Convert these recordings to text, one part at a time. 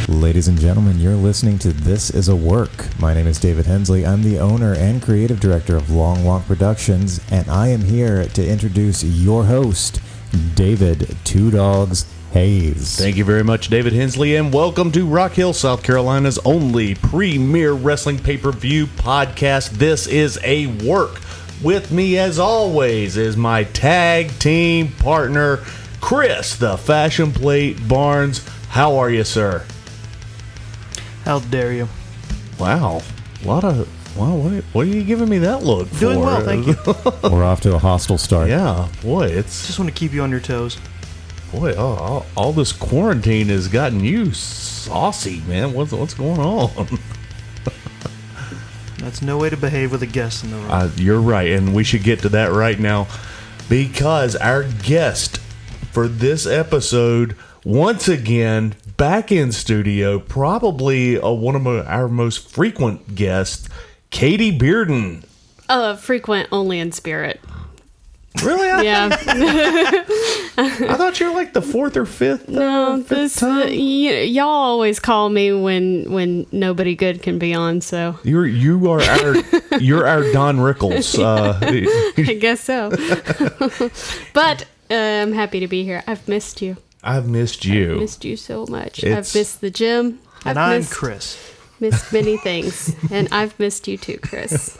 Ladies and gentlemen, you're listening to This Is a Work. My name is David Hensley. I'm the owner and creative director of Long Walk Productions, and I am here to introduce your host, David Two Doggz Hayes. Thank you very much, David Hensley, and welcome to Rock Hill, South Carolina's only premier wrestling pay-per-view podcast. This is a Work. With me, as always, is my tag team partner, Chris, the Fashion Plate Barnes. How are you, sir? How dare you? Wow. What are you giving me that look for? Doing well, thank you. We're off to a hostile start. Yeah, boy, it's... Just want to keep you on your toes. Boy, all this quarantine has gotten you saucy, man. What's going on? That's no way to behave with a guest in the room. You're right, and we should get to that right now, because our guest for this episode, once again, back in studio, probably one of our most frequent guests, Katie Bearden. Frequent only in spirit. Really? Yeah. I thought you were like the fourth or fifth. No, fifth time. Y'all always call me when nobody good can be on. So You're our Don Rickles. I guess so. But I'm happy to be here. I've missed you. I've missed you. I've missed you so much. I've missed the gym. And I'm Chris. Missed many things, and I've missed you too, Chris.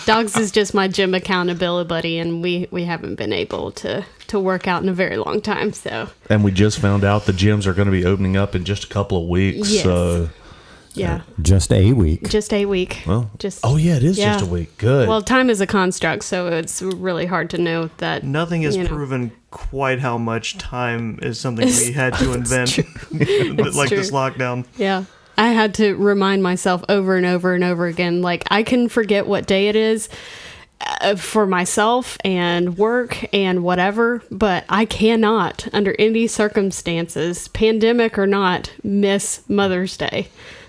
Doggz is just my gym accountability buddy, and we haven't been able to work out in a very long time. So, and we just found out the gyms are going to be opening up in just a couple of weeks. Yes. So, yeah, Just a week. just a week. well, Just it is yeah. just a week. Good. Well, time is a construct, so it's really hard to know that. Nothing has you know. proven quite how much time is something we had to invent. It's like true. this lockdown. Yeah. I had to remind myself over and over and over again. Like, I can forget what day it is for myself and work and whatever, but I cannot, under any circumstances, pandemic or not, miss Mother's Day.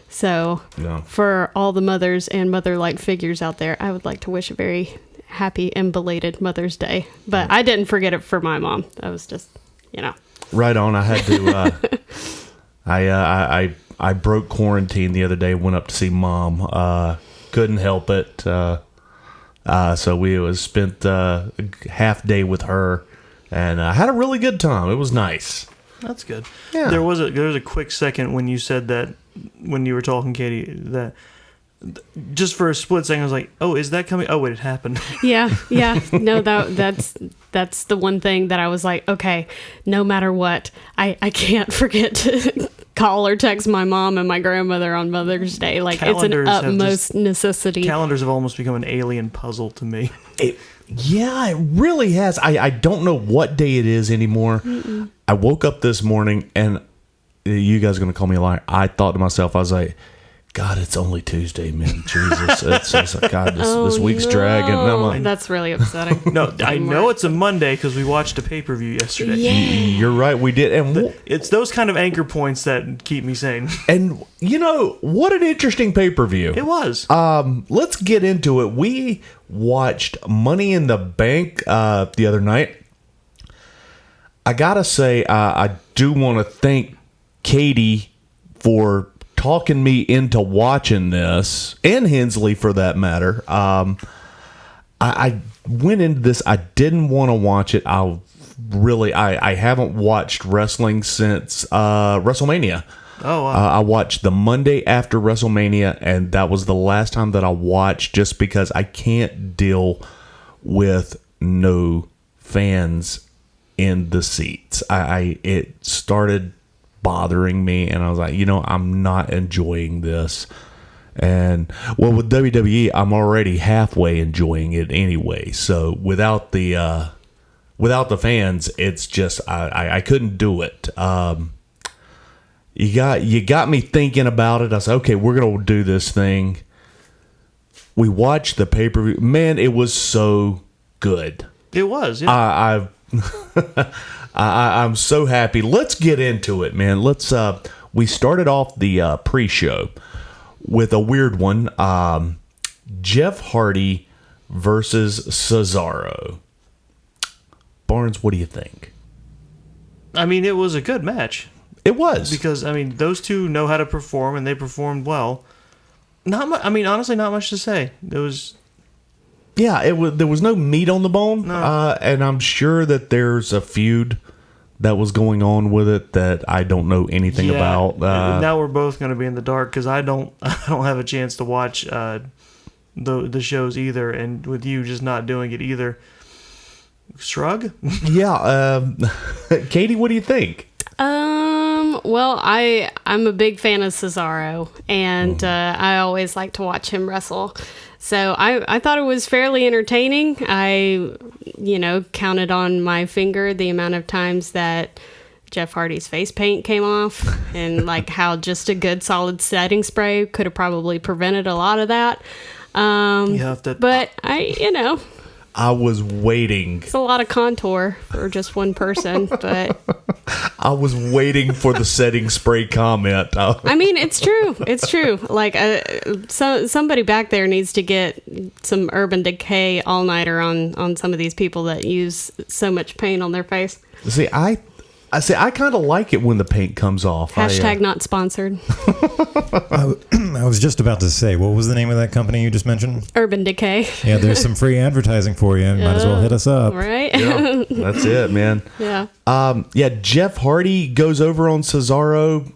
So, No. for all the mothers and mother-like figures out there, I would like to wish a very happy and belated Mother's Day. But I didn't forget it for my mom. I was just, right on. I had to. I broke quarantine the other day. Went up to see Mom. Couldn't help it. So we spent a half day with her, and had a really good time. It was nice. That's good. Yeah. There was a quick second when you said that, when you were talking, Katie, that just for a split second I was like, oh, is that coming? Oh, wait, it happened. Yeah. No, that's the one thing that I was like, okay, no matter what, I can't forget to call or text my mom and my grandmother on Mother's Day. Like, Calendars it's an have utmost necessity. Calendars have almost become an alien puzzle to me. It really has. I don't know what day it is anymore. I woke up this morning, and you guys are going to call me a liar. I thought to myself, I was like, God, it's only Tuesday, man. Jesus. It's just like, God, this week's dragging. And I'm like, That's really upsetting. No, I know it's a Monday because we watched a pay-per-view yesterday. Yeah. you're right, we did. And It's those kind of anchor points that keep me sane. and what an interesting pay-per-view. It was. Let's get into it. We watched Money in the Bank the other night. I gotta say, I do want to thank Katie for talking me into watching this, and Hensley for that matter. I went into this. I didn't want to watch it. I haven't watched wrestling since WrestleMania. Oh, wow. I watched the Monday after WrestleMania, and that was the last time that I watched, just because I can't deal with no fans in the seats. It started bothering me, and I was like, I'm not enjoying this. And well, with WWE, I'm already halfway enjoying it anyway. So without the fans, it's just I couldn't do it. You got me thinking about it. I said, okay, we're gonna do this thing. We watched the pay-per-view. Man, it was so good. It was. Yeah. I'm so happy. Let's get into it, man. We started off the pre-show with a weird one. Jeff Hardy versus Cesaro. Barnes, what do you think? I mean, it was a good match. It was. Because, I mean, those two know how to perform, and they performed well. Not much. I mean, honestly, not much to say. There was... Yeah, there was no meat on the bone. No. And I'm sure that there's a feud that was going on with it that I don't know anything about. Now we're both going to be in the dark because I don't have a chance to watch the shows either, and with you just not doing it either. Shrug? Yeah. Katie, what do you think? Well, I'm a big fan of Cesaro, and I always like to watch him wrestle. So I thought it was fairly entertaining. I, counted on my finger the amount of times that Jeff Hardy's face paint came off, and like how just a good solid setting spray could have probably prevented a lot of that. But I was waiting. It's a lot of contour for just one person, but I was waiting for the setting spray comment. I mean, it's true. It's true. Like, somebody back there needs to get some Urban Decay all-nighter on some of these people that use so much paint on their face. See, I kind of like it when the paint comes off. Hashtag not sponsored. I was just about to say, what was the name of that company you just mentioned? Urban Decay. Yeah, there's some free advertising for you. Might as well hit us up. Right? Yeah, that's it, man. Yeah. Jeff Hardy goes over on Cesaro.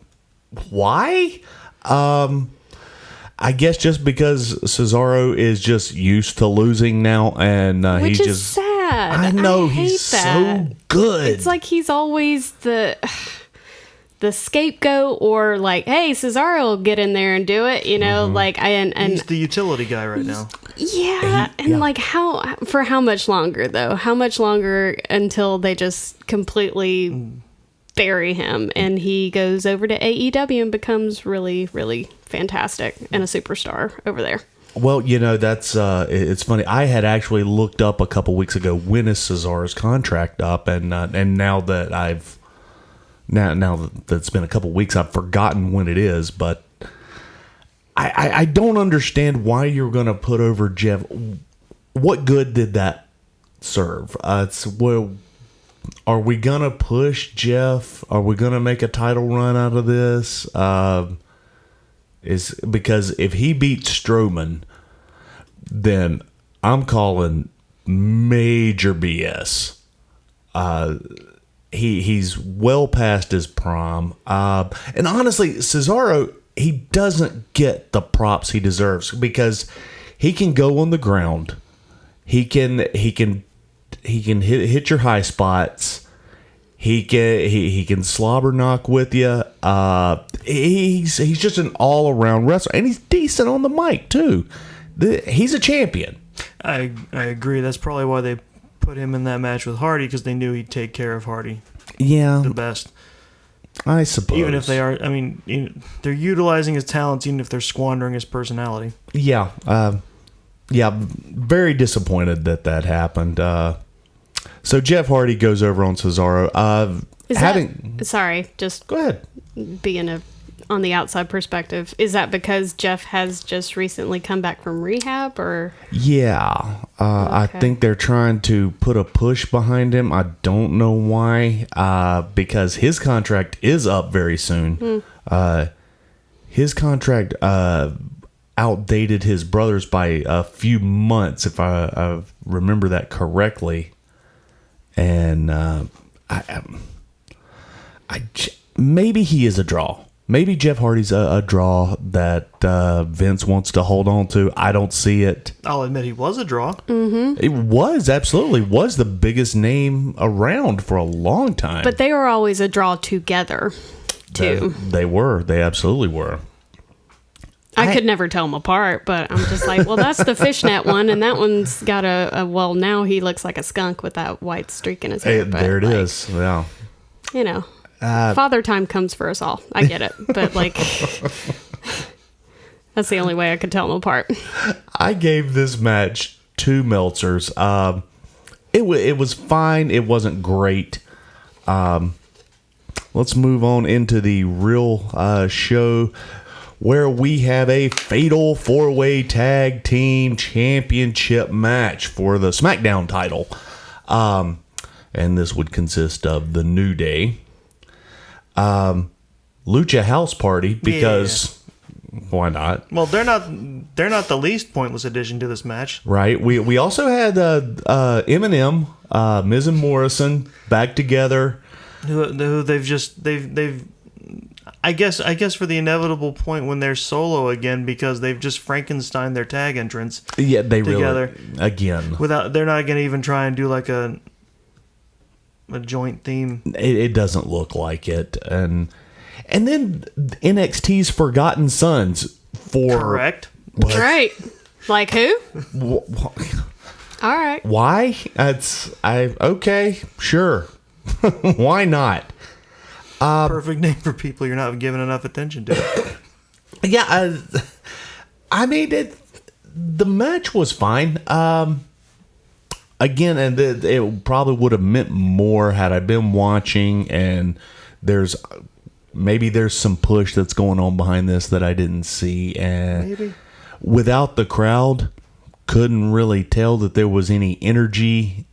Why? I guess just because Cesaro is just used to losing now, and Which he's is just sad. I know, I hate he's that. so good. It's like he's always the scapegoat, or like, hey, Cesaro will get in there and do it, like and he's the utility guy right now. Yeah, like how much longer though? How much longer until they just completely bury him and he goes over to AEW and becomes really, really fantastic and a superstar over there? Well, that's it's funny. I had actually looked up a couple weeks ago when is Cesaro's contract up, and now that now that it's been a couple weeks, I've forgotten when it is. But I don't understand why you're going to put over Jeff. What good did that serve? Are we going to push Jeff? Are we going to make a title run out of this? Is because if he beats Strowman, then I'm calling major BS. He's well past his prime, and honestly, Cesaro, he doesn't get the props he deserves because he can go on the ground, he can hit your high spots. He can slobber knock with you. He's just an all around wrestler, and he's decent on the mic too. He's a champion. I agree. That's probably why they put him in that match with Hardy, because they knew he'd take care of Hardy. Yeah, the best. I suppose. Even if they are, I mean, they're utilizing his talents, even if they're squandering his personality. Yeah, very disappointed that happened. So Jeff Hardy goes over on Cesaro. Sorry, just go ahead. Being on the outside perspective, is that because Jeff has just recently come back from rehab, or? Yeah, Okay. I think they're trying to put a push behind him. I don't know why, because his contract is up very soon. His contract outdated his brother's by a few months, if I remember that correctly. And maybe he is a draw. Maybe Jeff Hardy's a draw that Vince wants to hold on to. I don't see it. I'll admit he was a draw. Mm-hmm. It was the biggest name around for a long time. But they were always a draw together, too. They were. They absolutely were. I could never tell them apart, but I'm just like, well, that's the fishnet one, and that one's got well, now he looks like a skunk with that white streak in his hair. Hey, there it is. Yeah. Father time comes for us all. I get it. But, that's the only way I could tell them apart. I gave this match 2 Meltzers. It was fine. It wasn't great. Let's move on into the real show, where we have a fatal 4-way tag team championship match for the SmackDown title. And this would consist of the New Day, Lucha House Party because why not? Well, they're not the least pointless addition to this match. Right. We also had Eminem, Miz and Morrison back together. Who they've I guess for the inevitable point when they're solo again, because they've just Frankenstein their tag entrance. Yeah, they together really again. They're not gonna even try and do like a joint theme. It doesn't look like it, and then NXT's Forgotten Sons for Correct. What? Right. Like who? All right. Why? Okay, sure. Why not? Perfect name for people you're not giving enough attention to. Yeah, I mean the match was fine. Again, and it probably would have meant more had I been watching. And there's some push that's going on behind this that I didn't see. And Maybe. Without the crowd, couldn't really tell that there was any energy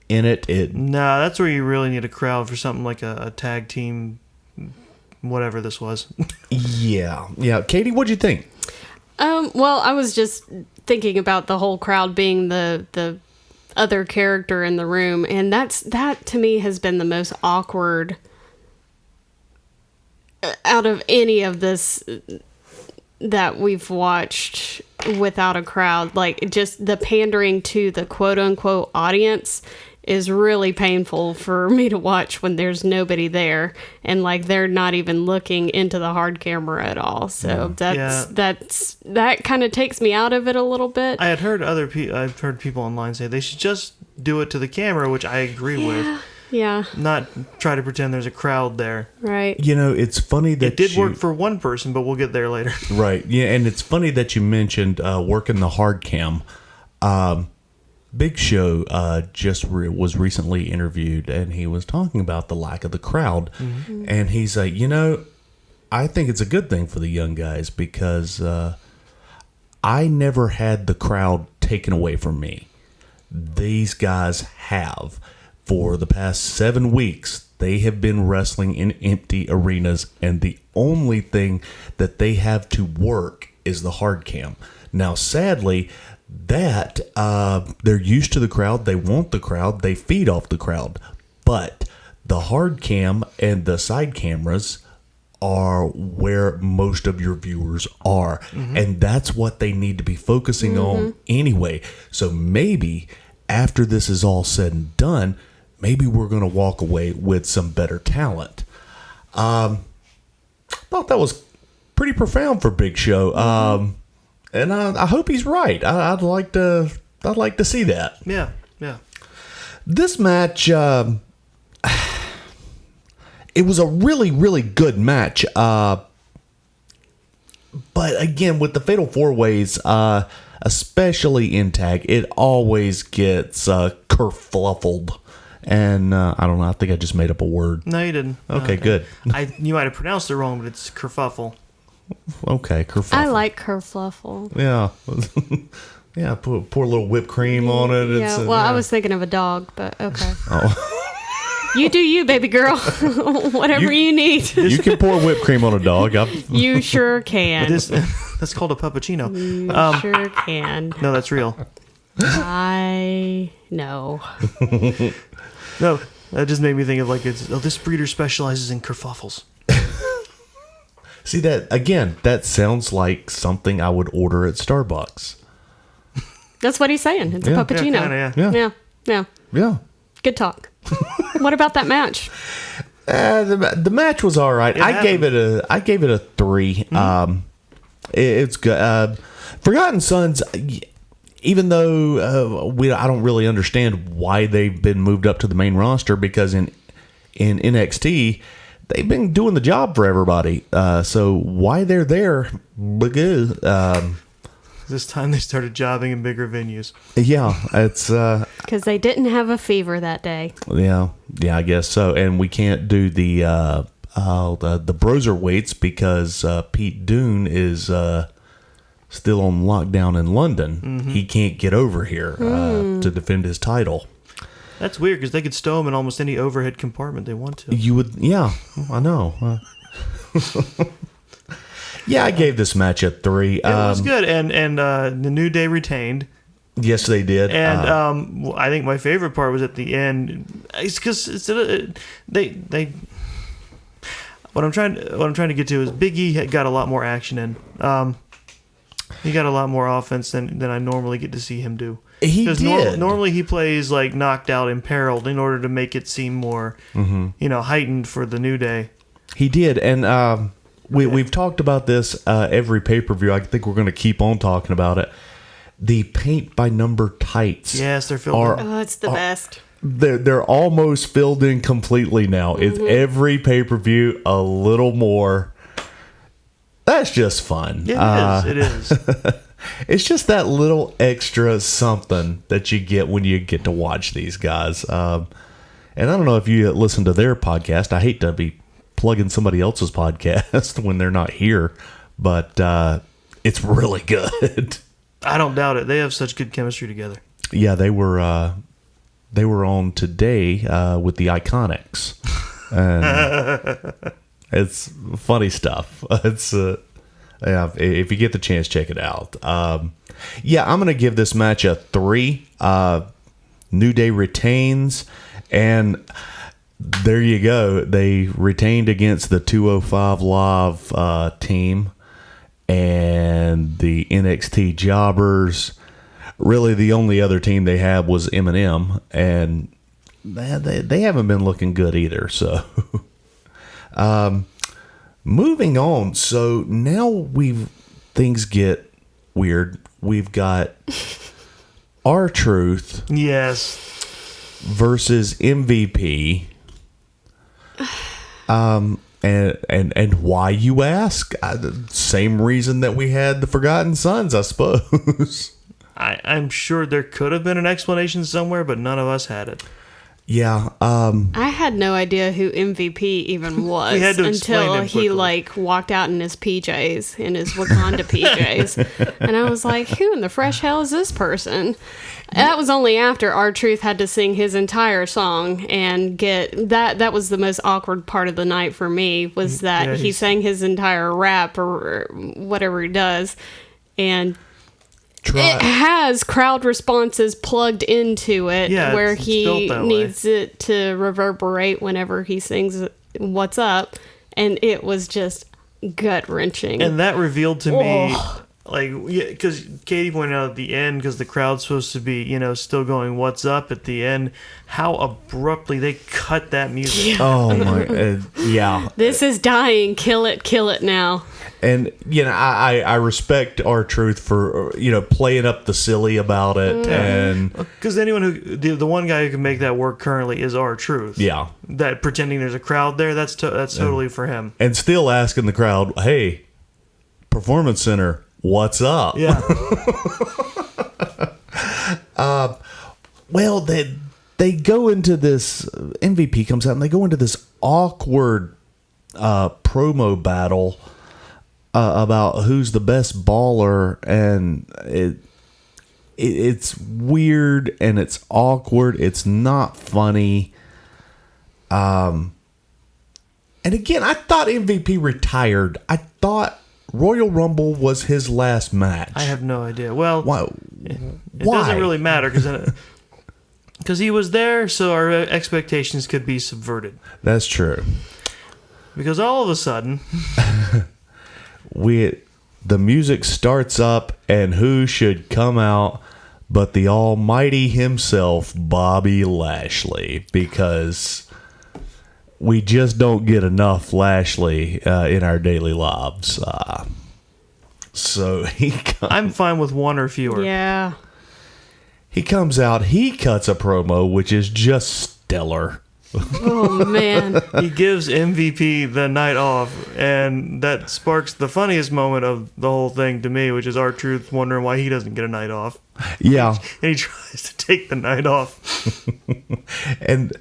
in it. No, that's where you really need a crowd for something like a tag team, whatever this was. Yeah. Katie, what'd you think? Well, I was just thinking about the whole crowd being the other character in the room, and that to me has been the most awkward out of any of this that we've watched without a crowd. Like, just the pandering to the quote unquote audience is really painful for me to watch when there's nobody there, and like they're not even looking into the hard camera at all. So that kind of takes me out of it a little bit. I've heard people online say they should just do it to the camera, which I agree with. Yeah. Not try to pretend there's a crowd there. Right. It's funny that it did work for one person, but we'll get there later. Right. Yeah, and it's funny that you mentioned working the hard cam. Big Show was recently interviewed, and he was talking about the lack of the crowd. Mm-hmm. And he's like, I think it's a good thing for the young guys because I never had the crowd taken away from me. These guys have. For the past 7 weeks, they have been wrestling in empty arenas, and the only thing that they have to work is the hard cam. Now, sadly, that they're used to the crowd, they want the crowd, they feed off the crowd, but the hard cam and the side cameras are where most of your viewers are, and that's what they need to be focusing on anyway. So maybe after this is all said and done, maybe we're going to walk away with some better talent. Thought that was pretty profound for Big Show. And I hope he's right. I'd like to see that. Yeah. This match, it was a really, really good match. But again, with the Fatal 4-Ways, especially in tag, it always gets kerfluffled. And I don't know. I think I just made up a word. No, you didn't. Okay, good. You might have pronounced it wrong, but it's kerfuffle. Okay, kerfuffle. I like kerfluffle. Yeah. Yeah, pour a little whipped cream on it. Yeah, I was thinking of a dog, but okay. Oh. You do you, baby girl. Whatever you need. You can pour whipped cream on a dog. You sure can. That's called a puppuccino. You sure can. No, that's real. I know. No, that just made me think of this breeder specializes in kerfuffles. See that sounds like something I would order at Starbucks. That's what he's saying. It's a puppuccino. Yeah. Good talk. What about that match? The match was all right. I gave it a 3. Mm-hmm. It's good. Forgotten Sons, even though I don't really understand why they've been moved up to the main roster, because in NXT they've been doing the job for everybody. So why they're there? This time they started jobbing in bigger venues. Yeah, it's because they didn't have a fever that day. Yeah, I guess so. And we can't do the Broserweights because Pete Dunne is still on lockdown in London. Mm-hmm. He can't get over here to defend his title. That's weird because they could stow him in almost any overhead compartment they want to. You would, yeah, I know. Yeah, I gave this match a 3. It was good, and the New Day retained. Yes, they did. And I think my favorite part was at the end. It's because they. What I'm trying to get to is Big E had got a lot more action in. He got a lot more offense than I normally get to see him do. He did. Normally he plays like knocked out, imperiled, in order to make it seem more, heightened for the New Day. He did, and we've talked about this every pay-per-view. I think we're going to keep on talking about it. The paint by number tights. Yes, they're filled in. Oh, it's the best. They're almost filled in completely now. It's every pay-per-view a little more. That's just fun. It is. It's just that little extra something that you get when you get to watch these guys. And I don't know if you listen to their podcast. I hate to be plugging somebody else's podcast when they're not here, but it's really good. I don't doubt it. They have such good chemistry together. Yeah, they were on today with the Iconics, and it's funny stuff. It's if you get the chance, check it out. I'm gonna give this match a 3. New Day retains, and there you go. They retained against the 205 Live team and the NXT Jobbers. Really, the only other team they had was M&M, and they haven't been looking good either. So, moving on. So now things get weird. We've got R-Truth, yes, versus MVP. And why, you ask? Same reason that we had the Forgotten Sons, I suppose. I'm sure there could have been an explanation somewhere, but none of us had it. Yeah. I had no idea who MVP even was We had to explain until him he quickly. walked out in his PJs, in his Wakanda PJs, and I was like, "Who in the fresh hell is this person?" That was only after R-Truth had to sing his entire song and get that. That was the most awkward part of the night for me. Was that he sang his entire rap or whatever he does, and it has crowd responses plugged into it, where it's he built that needs it to reverberate whenever he sings "What's Up," and it was just gut wrenching. And that revealed to me, because Katie pointed out at the end, because the crowd's supposed to be, still going "What's Up" at the end, how abruptly they cut that music. Oh my, yeah. This is dying. Kill it now. And I respect R-Truth for playing up the silly about it, and Because anyone who the one guy who can make that work currently is R-Truth. yeah, That pretending there's a crowd there, that's totally for him. and still asking the crowd, "Hey, Performance Center, what's up?" Yeah. Well, they go into this. MVP comes out and they go into this awkward promo battle about who's the best baller, and it's weird and it's awkward. It's not funny. And again, I thought MVP retired. I thought Royal Rumble was his last match. I have no idea. Well, Why? it doesn't really matter because he was there, so our expectations could be subverted. That's true. Because all of a sudden, the music starts up, and who should come out but the almighty himself, Bobby Lashley, because we just don't get enough Lashley in our daily lives. So I'm fine with one or fewer. Yeah. he comes out, he cuts a promo, which is just stellar. Oh man. He gives MVP the night off, and that sparks the funniest moment of the whole thing to me, which is R-Truth wondering why he doesn't get a night off. Yeah. And he tries to take the night off. And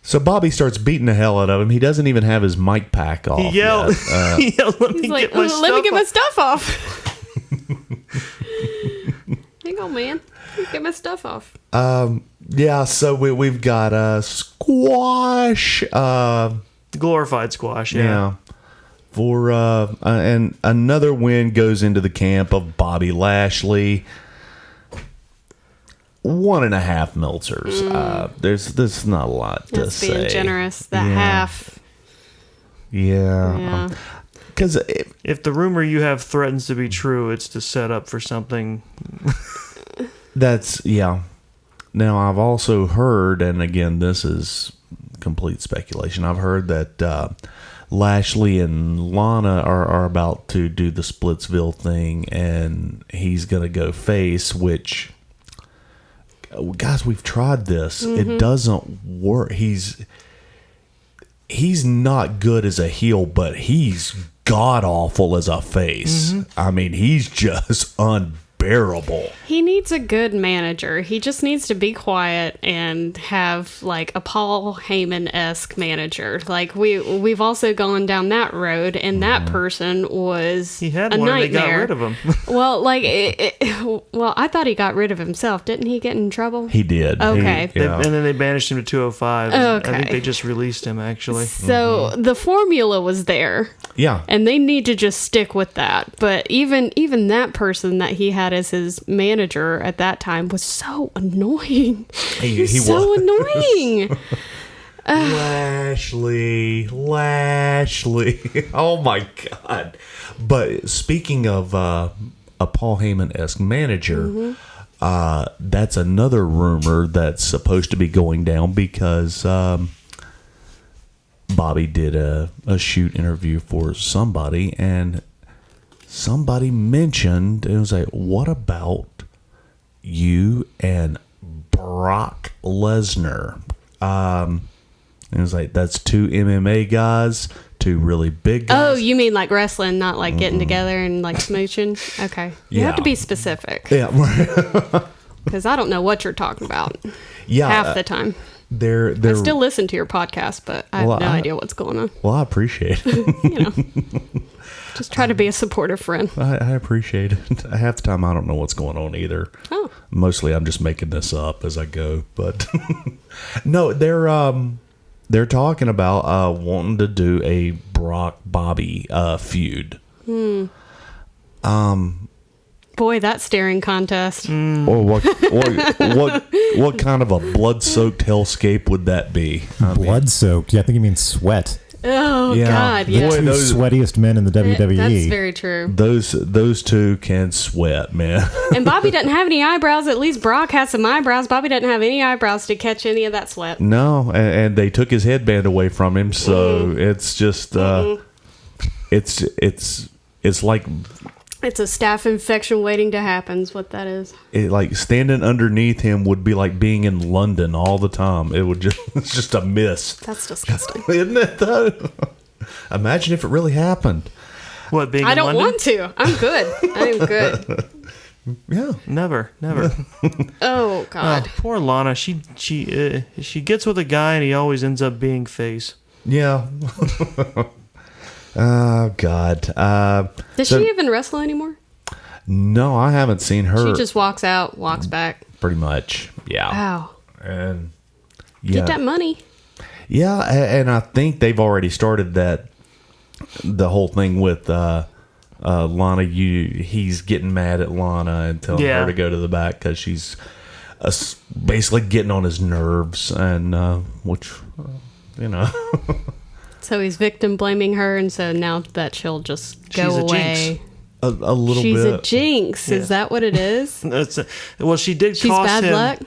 so Bobby starts beating the hell out of him. He doesn't even have his mic pack off. He yelled, he yelled, let me He's like, get my let me get my stuff stuff off. Hang on, man. Let me get my stuff off. Yeah, so we've got squash. Glorified squash, Yeah. for and another win goes into the camp of Bobby Lashley. 1.5 Meltzers. There's not a lot to That's say. being generous. That half. Yeah. Because If the rumor you have threatens to be true, it's to set up for something. that's Now I've also heard, and again, this is complete speculation. I've heard that Lashley and Lana are about to do the Splitsville thing, and he's gonna go face. Which, guys, we've tried this. It doesn't work. He's not good as a heel, but he's god awful as a face. I mean, he's just unbearable. He needs a good manager. He just needs to be quiet and have like a Paul Heyman-esque manager. Like we've also gone down that road, and that person was He had a one and they nightmare. got rid of him. Well, like, well, I thought he got rid of himself. Didn't he get in trouble? He did. Okay. Yeah. And then they banished him to 205. Okay. I think they just released him, actually. So the formula was there, Yeah. and they need to just stick with that. But even that person that he had as his manager at that time was so annoying. He so was. annoying. Lashley. Oh my God. But speaking of a Paul Heyman-esque manager, that's another rumor that's supposed to be going down because Bobby did a shoot interview for somebody, and somebody mentioned, it was like, what about you and Brock Lesnar? It was like, that's two MMA guys, two really big guys. Oh, you mean like wrestling, not like getting together and like smooching? Okay. You have to Yeah. be specific, Yeah, because I don't know what you're talking about yeah. half the time. They're I still listen to your podcast, but I have Well, no I- idea what's going on. well, I appreciate it. You know, just try to be a supportive friend. I appreciate it. Half the time, I don't know what's going on either. Oh, Mostly, I'm just making this up as I go. But no, they're talking about wanting to do a Brock Bobby feud. boy, that staring contest. Or what kind of a blood-soaked hellscape would that be? I mean, Blood-soaked. Yeah, I think you mean sweat. Oh, Yeah. God, The yeah. Boy, two those- sweatiest men in the WWE. That's very true. those two can sweat, man. And Bobby doesn't have any eyebrows. At least Brock has some eyebrows. Bobby doesn't have any eyebrows to catch any of that sweat. No, and they took his headband away from him, so it's just it's like It's a staph infection waiting to happen is what that is. like standing underneath him would be like being in London all the time. It would just it's just a mist, That's disgusting. isn't it? Though, imagine if it really happened. What, being I in don't London? want to. I'm good. I'm good. Yeah, Never. Oh, God. Oh, poor Lana. She gets with a guy and he always ends up being face. yeah. Oh God. Does so- she even wrestle anymore? No, I haven't seen her. She just walks out, walks back. pretty much. Yeah, Wow. and yeah, Get that money. yeah, and I think they've already started the whole thing with Lana. He's getting mad at Lana and telling Yeah. her to go to the back because she's basically getting on his nerves, and which you know. So he's victim blaming her, and so now that she'll just go She's a away. A little She's bit. a jinx. Yeah. Is that what it is? Well, she did She's cost bad him. luck?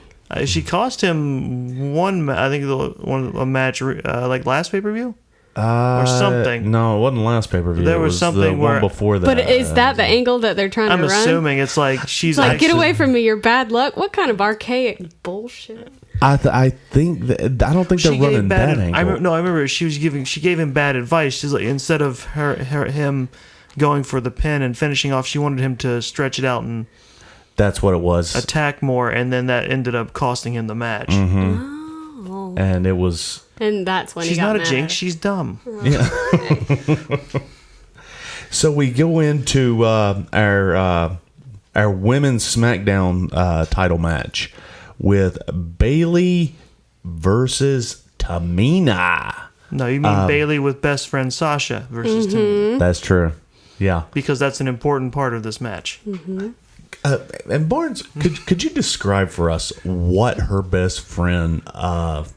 She cost him I think a match like last pay-per-view. Or something. No, it wasn't last pay per view. There was the something one where- before that. But is that the angle that they're trying I'm to run? assuming it's like she's It's like, get actually- away from me, you're bad luck. What kind of archaic bullshit? I think that I don't think She they're gave running bad. that angle. I remember she gave him bad advice. She's like, instead of him going for the pin and finishing off, she wanted him to stretch it out and That's what it was, attack more, and then that ended up costing him the match. Oh. and it was. And that's when She's he got not a mad. jinx. She's dumb. Yeah. So we go into our women's SmackDown title match with Bayley versus Tamina. No, you mean Bailey with best friend Sasha versus Tamina. That's true. Yeah. Because that's an important part of this match. And Barnes, could you describe for us what her best friend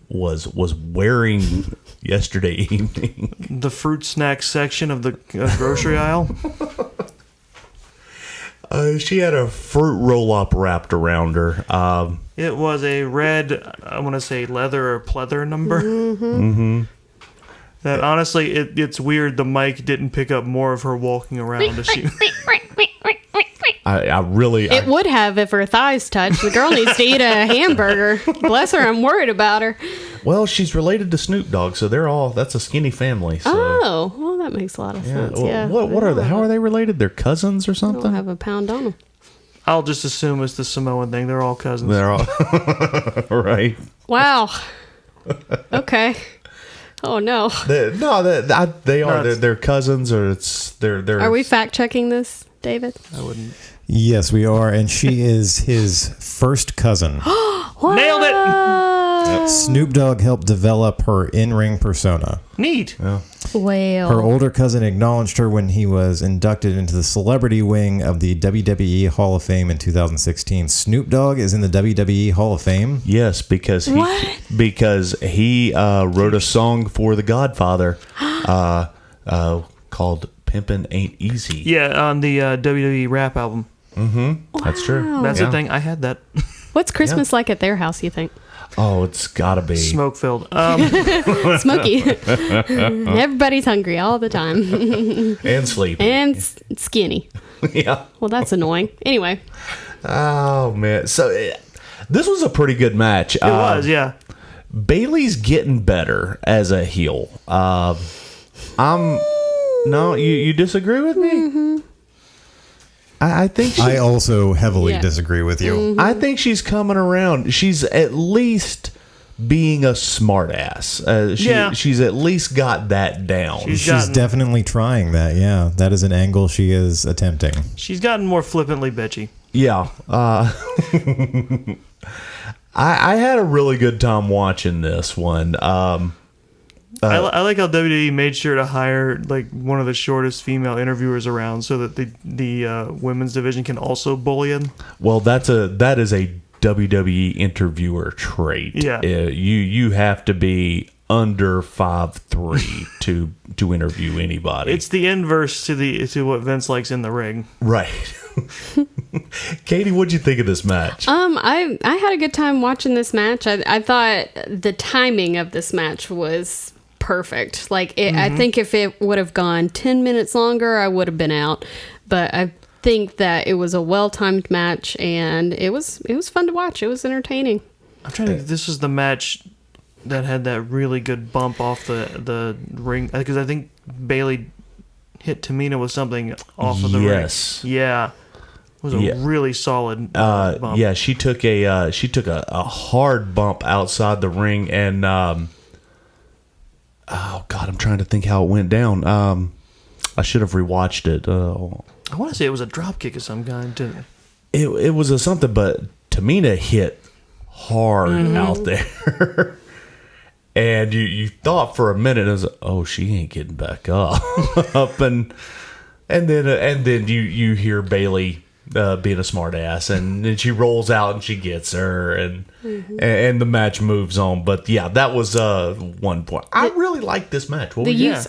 was wearing yesterday evening? The fruit snack section of the grocery aisle. She had a fruit roll-up wrapped around her. It was a red, I want to say leather or pleather number. That honestly, it's weird the mic didn't pick up more of her walking around. As she... I really... It would have if her thighs touched. The girl needs to eat a hamburger. Bless her, I'm worried about her. Well, she's related to Snoop Dogg, so that's a skinny family. So. Oh, well, that makes a lot of sense. Well, Yeah. What are they? How are they related? They're cousins or I don't something? have a pound on them. I'll just assume it's the Samoan thing. They're all cousins. They're all... right. Wow. Okay. Oh, no. They are. it's- They're cousins, or they're... Are we fact checking this, David? I wouldn't. Yes, we are, and she is his first cousin. Nailed it! Snoop Dogg helped develop her in-ring persona. Neat. Well. Her older cousin acknowledged her when he was inducted into the celebrity wing of the WWE Hall of Fame in 2016. Snoop Dogg is in the WWE Hall of Fame. Yes, because he wrote a song for The Godfather called "Pimpin' Ain't Easy." Yeah, on the WWE rap album. That's true. That's Yeah. the thing. I had that. What's Christmas like at their house, you think? Oh, it's gotta be. Smoke filled. Smoky. Everybody's hungry all the time. And sleepy. And skinny. Yeah. Well, that's annoying. Anyway. Oh man. So this was a pretty good match. It was, yeah. Bailey's getting better as a heel. No, you disagree with me? I think I also heavily Yeah. disagree with you. I think she's coming around. She's at least being a smartass. Yeah. She's at least got that down. She's She's gotten- definitely trying that, yeah. That is an angle she is attempting. She's gotten more flippantly bitchy. Yeah. I had a really good time watching this one. I like how WWE made sure to hire like one of the shortest female interviewers around, so that the women's division can also bully him. Well, that is a WWE interviewer trait. Yeah. You have to be under 5'3" to interview anybody. It's the inverse to what Vince likes in the ring. right. Katie, what'd you think of this match? I had a good time watching this match. I thought the timing of this match was perfect. Like, I think if it would have gone 10 minutes longer, I would have been out. But I think that it was a well-timed match, and it was fun to watch. It was entertaining. I'm trying to think. This is the match that had that really good bump off the ring, because I think Bailey hit Tamina with something off of the Yes. ring. Yeah. It was a really solid bump. Yeah, she took a hard bump outside the ring, and oh god, I'm trying to think how it went down. I should have rewatched it. I want to say it was a drop kick of some kind too. It was a something, but Tamina hit hard out there. And you thought for a minute, it was, oh, she ain't getting back up. and then you hear Bailey being a smart ass, and then she rolls out and she gets her, and the match moves on. But yeah, that was one point. I really liked this match. What The was you- use,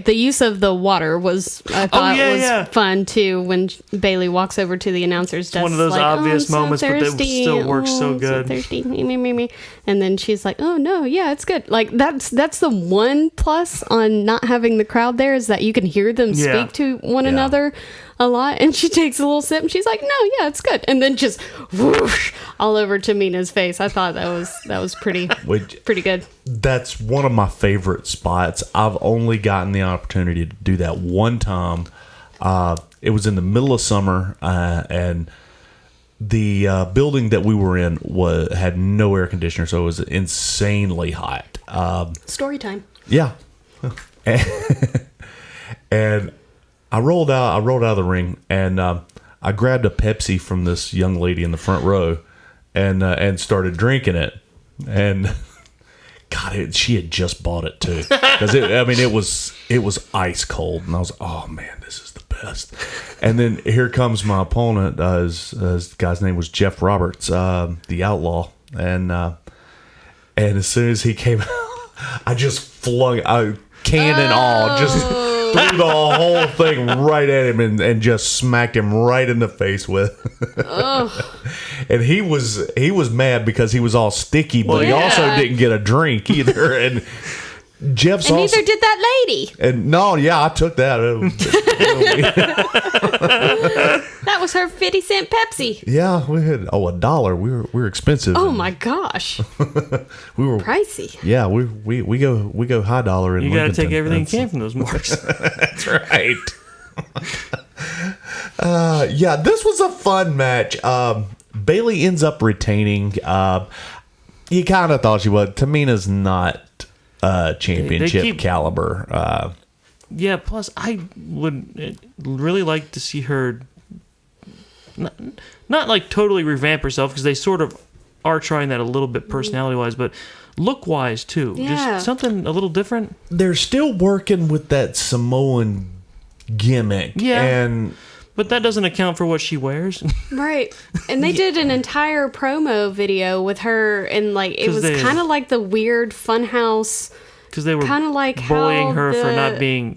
the use of the water was, I thought, was fun too. When Bailey walks over to the announcer's desk, one of those like, obvious I'm so moments, but they thirsty. still work so I'm good. thirsty. Me. And then she's like, "Oh no, yeah, it's good." Like that's the one plus on not having the crowd there, is that you can hear them Yeah. speak to one another a lot. And she takes a little sip and she's like, "No, yeah, it's good." And then just whoosh all over Tamina's face. I thought that was pretty good. That's one of my favorite spots. I've only gotten the opportunity to do that one time. It was in the middle of summer, and the building that we were in had no air conditioner, so it was insanely hot. Story time. Yeah, and I rolled out of the ring, and I grabbed a Pepsi from this young lady in the front row, and started drinking it, and God, she had just bought it too, because it was ice cold, and I was, oh man, this is the best. And then here comes my opponent. His guy's name was Jeff Roberts, the Outlaw, and as soon as he came out, I just flung can and all, just threw the whole thing right at him and just smacked him right in the face with. And he was mad because he was all sticky, but he also didn't get a drink either. And Jeff's and also, neither did that lady. And I took that. That was her 50-cent Pepsi. Yeah, we had $1. We were expensive. Oh my gosh, we were pricey. Yeah, we go high dollar. In You got to Lincolnton. take everything you can from those marks. That's right. Yeah, this was a fun match. Bailey ends up retaining. You kind of thought she would. Tamina's not championship caliber. Yeah, plus I would really like to see her not like totally revamp herself, because they sort of are trying that a little bit personality-wise, but look-wise too. Yeah. Just something a little different. They're still working with that Samoan gimmick. Yeah. And But that doesn't account for what she wears. Right. And they did an entire promo video with her, and like it 'Cause was kind of like the weird funhouse, Because they were kind of like bullying how her the,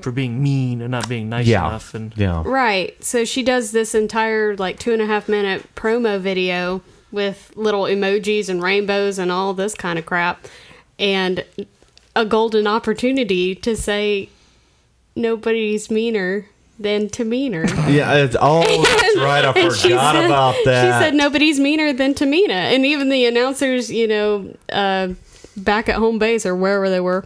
for being mean and not being nice enough. And Right. So she does this entire like 2.5 minute promo video with little emojis and rainbows and all this kind of crap, and a golden opportunity to say nobody's meaner than Tamina. Yeah, it's that's right. I forgot about that. She said nobody's meaner than Tamina, and even the announcers, back at home base or wherever they were,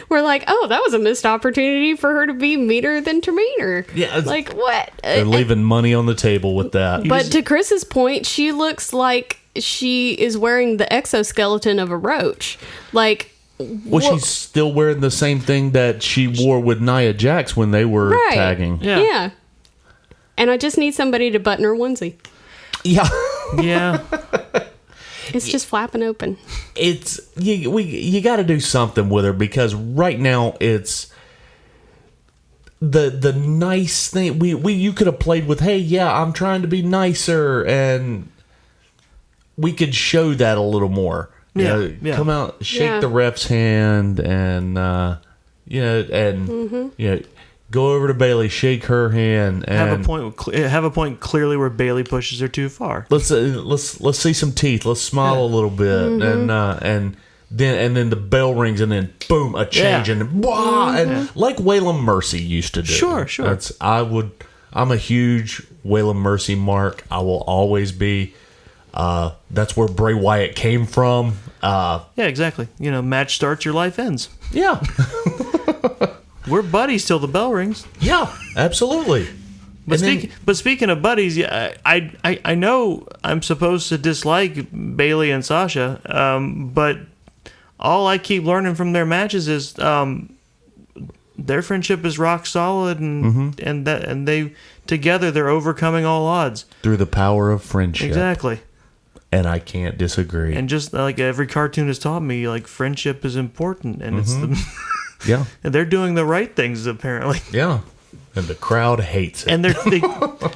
were like, "Oh, that was a missed opportunity for her to be meaner than Tamina." Yeah, like what? They're leaving money on the table with that. But to Chris's point, she looks like she is wearing the exoskeleton of a roach. Like, well, she's still wearing the same thing that she wore with Nia Jax when they were tagging. Yeah. And I just need somebody to button her onesie. Yeah. yeah. It's just flapping open. It's you got to do something with her, because right now it's the nice thing. You could have played with, hey, yeah, I'm trying to be nicer, and we could show that a little more. Come out, shake the ref's hand, and go over to Bailey, shake her hand, and have a point clearly where Bailey pushes her too far. Let's see some teeth. Let's smile a little bit, and then the bell rings, and then boom, a change, and wah, and like Waylon Mercy used to do. Sure. I'm a huge Waylon Mercy mark. I will always be. That's where Bray Wyatt came from. Yeah, exactly. Match starts, your life ends. Yeah. We're buddies till the bell rings. Yeah, absolutely. But speaking of buddies, yeah, I know I'm supposed to dislike Bailey and Sasha, but all I keep learning from their matches is their friendship is rock solid, and they together they're overcoming all odds through the power of friendship. Exactly. And I can't disagree. And just like every cartoon has taught me, like friendship is important, and it's yeah, and they're doing the right things apparently. Yeah, and the crowd hates it. And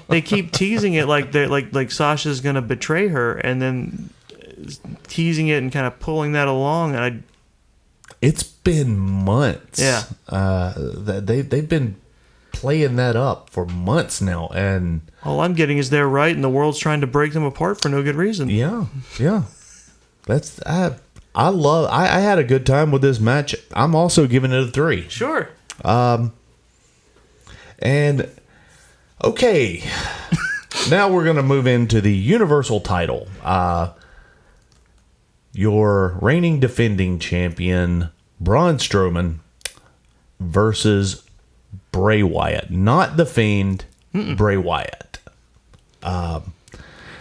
they keep teasing it like they're like Sasha's gonna betray her, and then teasing it and kind of pulling that along. And it's been months. Yeah, they've been playing that up for months now, and all I'm getting is they're right, and the world's trying to break them apart for no good reason. Yeah. That's I had a good time with this match. I'm also giving it a 3. Sure. And okay, now we're gonna move into the Universal title. Your reigning defending champion Braun Strowman versus Bray Wyatt, not the Fiend, Bray Wyatt.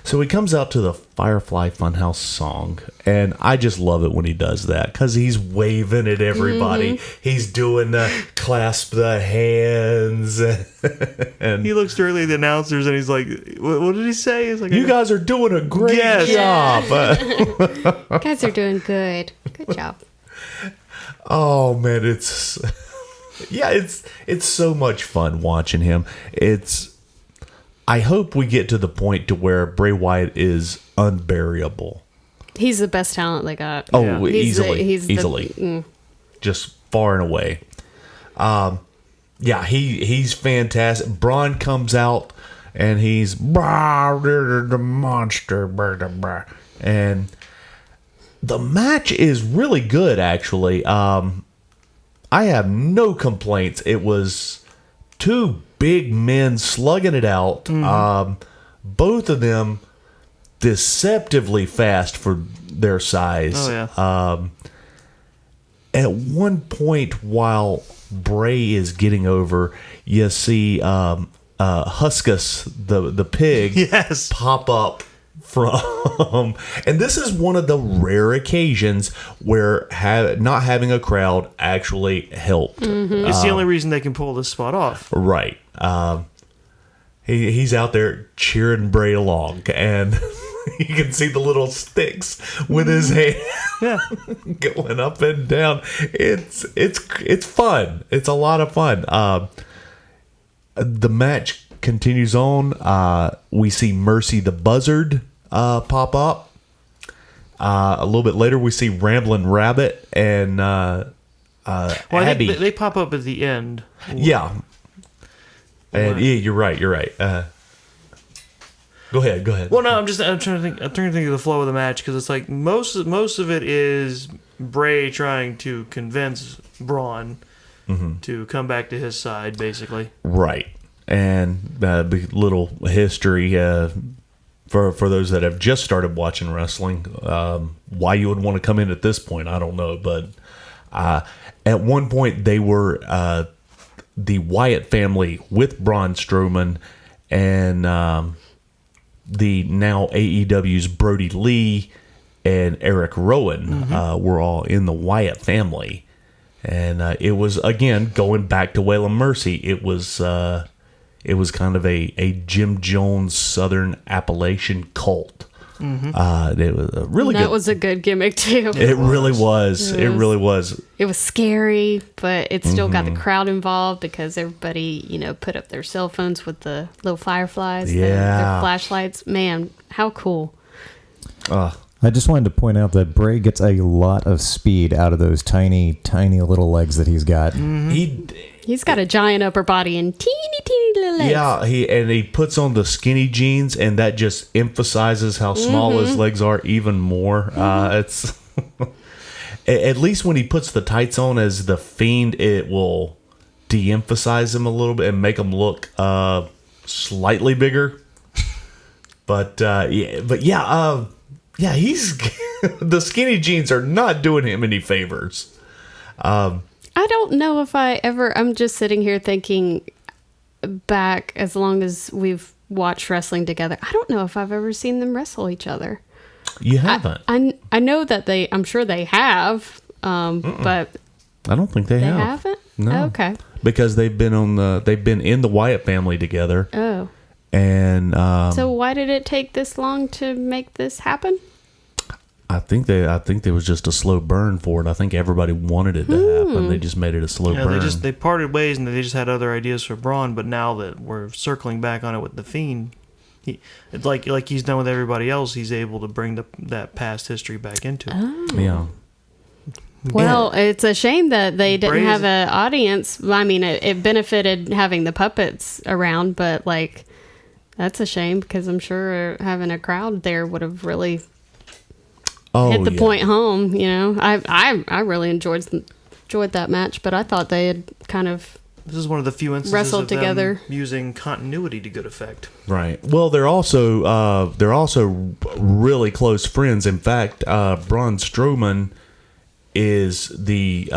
So he comes out to the Firefly Funhouse song, and I just love it when he does that because he's waving at everybody. He's doing the clasp the hands, and He looks directly at the announcers and he's like, "What did he say?" He's like, you guys are doing a great Yes. job. You guys are doing good. Good job. Oh man, it's so much fun watching him. I hope we get to the point to where Bray Wyatt is unbearable. He's the best talent they got. Oh, Yeah. easily, just far and away. He's fantastic. Braun comes out and he's the monster, and the match is really good. Actually, I have no complaints. It was two big men slugging it out. Both of them deceptively fast for their size. "Oh yeah." At one point, while Bray is getting over, you see Huskus, the pig, Yes. pop up from, and this is one of the rare occasions where not having a crowd actually helped. It's the only reason they can pull this spot off. Right. He's out there cheering Bray along, and you can see the little sticks with his hand Yeah. going up and down. It's fun. It's a lot of fun. The match continues on. We see Mercy the Buzzard pop up. A little bit later, we see Ramblin' Rabbit and Well, I Abby. think they pop up at the end. Yeah. And yeah, you're right. Go ahead. Well, no, I'm trying to think of the flow of the match because it's like most of it is Bray trying to convince Braun to come back to his side, basically. Right. And a little history for those that have just started watching wrestling. Why you would want to come in at this point, I don't know. But at one point, they were the Wyatt family with Braun Strowman and the now AEW's Brody Lee and Eric Rowan were all in the Wyatt family. And it was, again, going back to Waylon Mercy, it was kind of a Jim Jones Southern Appalachian cult. It was a really good. That was a good gimmick too. It really was. It really was. It was scary, but it still got the crowd involved because everybody, put up their cell phones with the little fireflies, their flashlights. Man, how cool. I just wanted to point out that Bray gets a lot of speed out of those tiny, tiny little legs that he's got. He's got a giant upper body and teeny little legs. Yeah, he puts on the skinny jeans, and that just emphasizes how small his legs are even more. It's at least when he puts the tights on as the Fiend, it will de-emphasize him a little bit and make him look slightly bigger. But he's the skinny jeans are not doing him any favors. I don't know if I'm just sitting here thinking back as long as we've watched wrestling together. I don't know if I've ever seen them wrestle each other. You haven't? I know that I'm sure they have, but I don't think they have. haven't? No. Okay. Because they've been in the Wyatt family together. Oh. And So why did it take this long to make this happen? I think there was just a slow burn for it. I think everybody wanted it to happen. They just made it a slow burn. They parted ways and they just had other ideas for Braun. But now that we're circling back on it with the Fiend, it's like he's done with everybody else. He's able to bring that past history back into it. Oh. Yeah. Well, it's a shame that they didn't Bray's- have an audience. I mean, it benefited having the puppets around, but that's a shame because I'm sure having a crowd there would have really hit the point home. I really enjoyed that match, but I thought they had kind of This is one of the few instances wrestled of them together. using continuity to good effect. Right. Well, they're also really close friends. In fact, Braun Strowman is the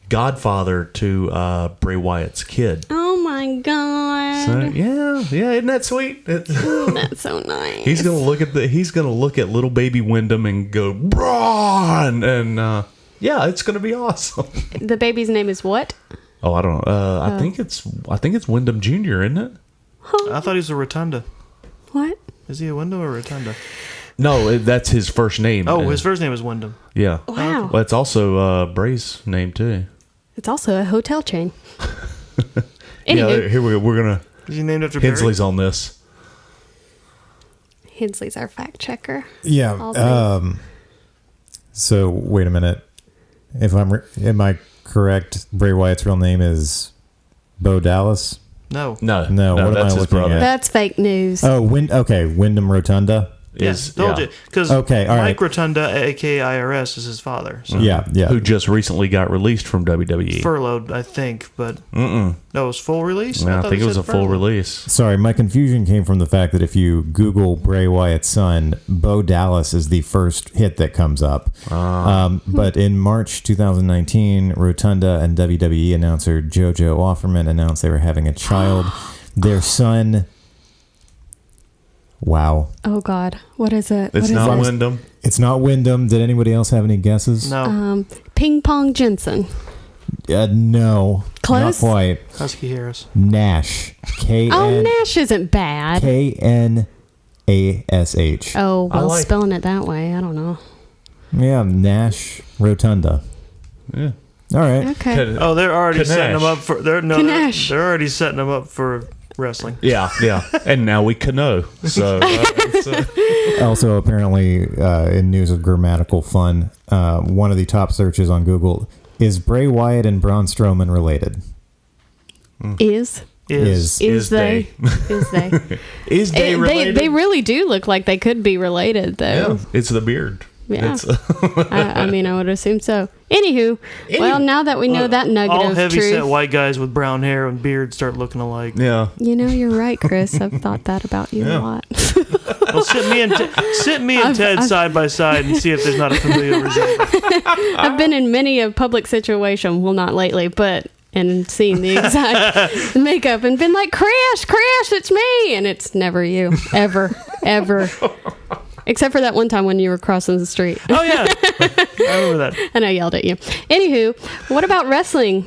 godfather to Bray Wyatt's kid. Oh my god! dad. So, yeah, isn't that sweet? That's so nice. He's gonna look at little baby Wyndham and go Braun, and yeah, it's gonna be awesome. The baby's name is what? Oh, I don't know. I think it's Wyndham Jr., isn't it? I thought he was a Rotunda. What? Is he a Wyndham or a Rotunda? No, that's his first name. Oh, his first name is Wyndham. Yeah. Wow. Well, it's also Bray's name too. It's also a hotel chain. Yeah, Anywho, here we go. We're gonna. Is he named after Barry? Hensley's on this. Hensley's our fact checker. Yeah. So wait a minute. If am I correct? Bray Wyatt's real name is Bo Dallas. No. No, what am that's I his looking at? That's fake news. Oh, Wyndham Rotunda. Yes, told you. Because Okay, all Mike right. Rotunda, a.k.a. IRS, is his father. So Yeah. Who just recently got released from WWE. furloughed, I think. But no, it was full release? I thought think he it was said a full furloughed. release. Sorry, my confusion came from the fact that if you Google Bray Wyatt's son, Bo Dallas is the first hit that comes up. But in March 2019, Rotunda and WWE announcer JoJo Offerman announced they were having a child. Their son... Wow. Oh God, what is it? It's What is not it? Wyndham. It's not Wyndham. Did anybody else have any guesses? No. Ping Pong Jensen. No. Close? Not quite. Husky Harris. Nash. Oh, Nash isn't bad. K-N-A-S-H. Oh, well, like- spelling it that way, I don't know. Yeah, Nash Rotunda. Yeah. All right. Okay. Oh, they're already setting him Kanash. up for... They're Kanash. already setting him up for wrestling. Yeah. And now we can know. So, Also, apparently, in news of grammatical fun, one of the top searches on Google is Bray Wyatt and Braun Strowman related? Is Is Is they? Is they? is they related? They really do look like they could be related, though. Yeah, it's the beard. Yeah. It's, I mean, I would assume so. Anywho, well, now that we know that nugget all of heavy-set truth, white guys with brown hair and beards start looking alike. yeah. you know, you're right, Chris. I've thought that about you a Yeah. lot. Well, sit me and Ted side by side and see if there's not a familiar resemblance. I've been in many a public situation, well, not lately, but and seen the exact makeup and been like, Chris, it's me, and it's never you, ever. Except for that one time when you were crossing the street. Oh, yeah. I remember that. And I yelled at you. Anywho, what about wrestling?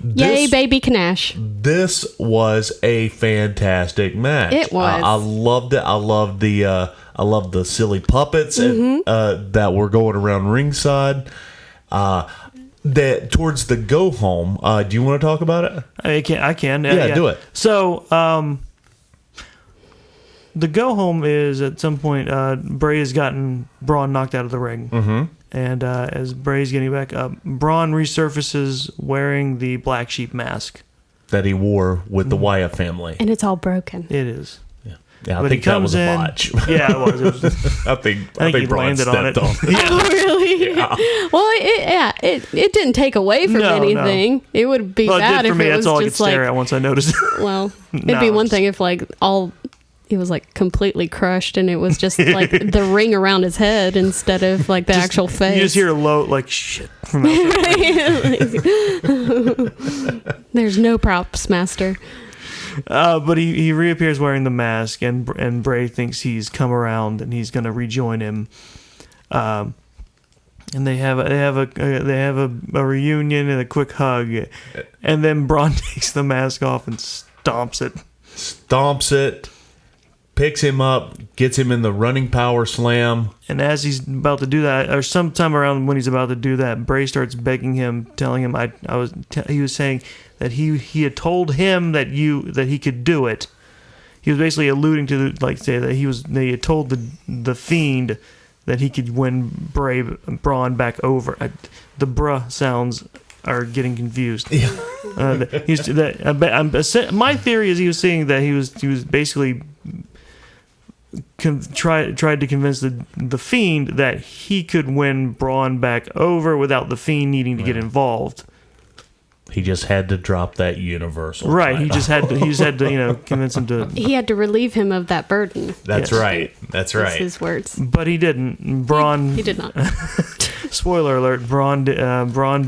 Yay, This- baby Kanash. This was a fantastic match. It was. I loved it. I loved the silly puppets and, that were going around ringside. That towards the go home. Do you want to talk about it? I can. Yeah, do it. So, the go home is at some point, Bray has gotten Braun knocked out of the ring. Mm-hmm. And as Bray's getting back up, Braun resurfaces wearing the black sheep mask. That he wore with the Wyatt family. And it's all broken. It is. Yeah, I But think he that was comes a in. botch. Yeah, it was. It was I think he Braun landed on stepped it. on Oh, really? Yeah. Well, it didn't take away from No, anything. It would be Well, it bad did for if me. it That's was all I could just like, stare at once I noticed. well, it'd No, be one it's- thing if like it was like completely crushed and it was just like the ring around his head instead of like the actual face. You just hear a low, like, shit from outside. There's no props, master. But he reappears wearing the mask, and Bray thinks he's come around and he's going to rejoin him. And they have a reunion and a quick hug, and then Braun takes the mask off and stomps it, picks him up, gets him in the running power slam. And as he's about to do that, or sometime around when he's about to do that, Bray starts begging him, telling him he was saying that he had told him that he could do it. He was basically alluding to say that he had told the Fiend that he could win Braun back over. The bruh sounds are getting confused. Yeah. My theory is he was saying that he was basically tried to convince the Fiend that he could win Braun back over without the Fiend needing to get involved. He just had to drop that universal. Right. title. He just had to convince him to. He had to relieve him of that burden. That's Yes. right. That's That's right. his words. But he didn't. Braun. He did not. Spoiler alert: Braun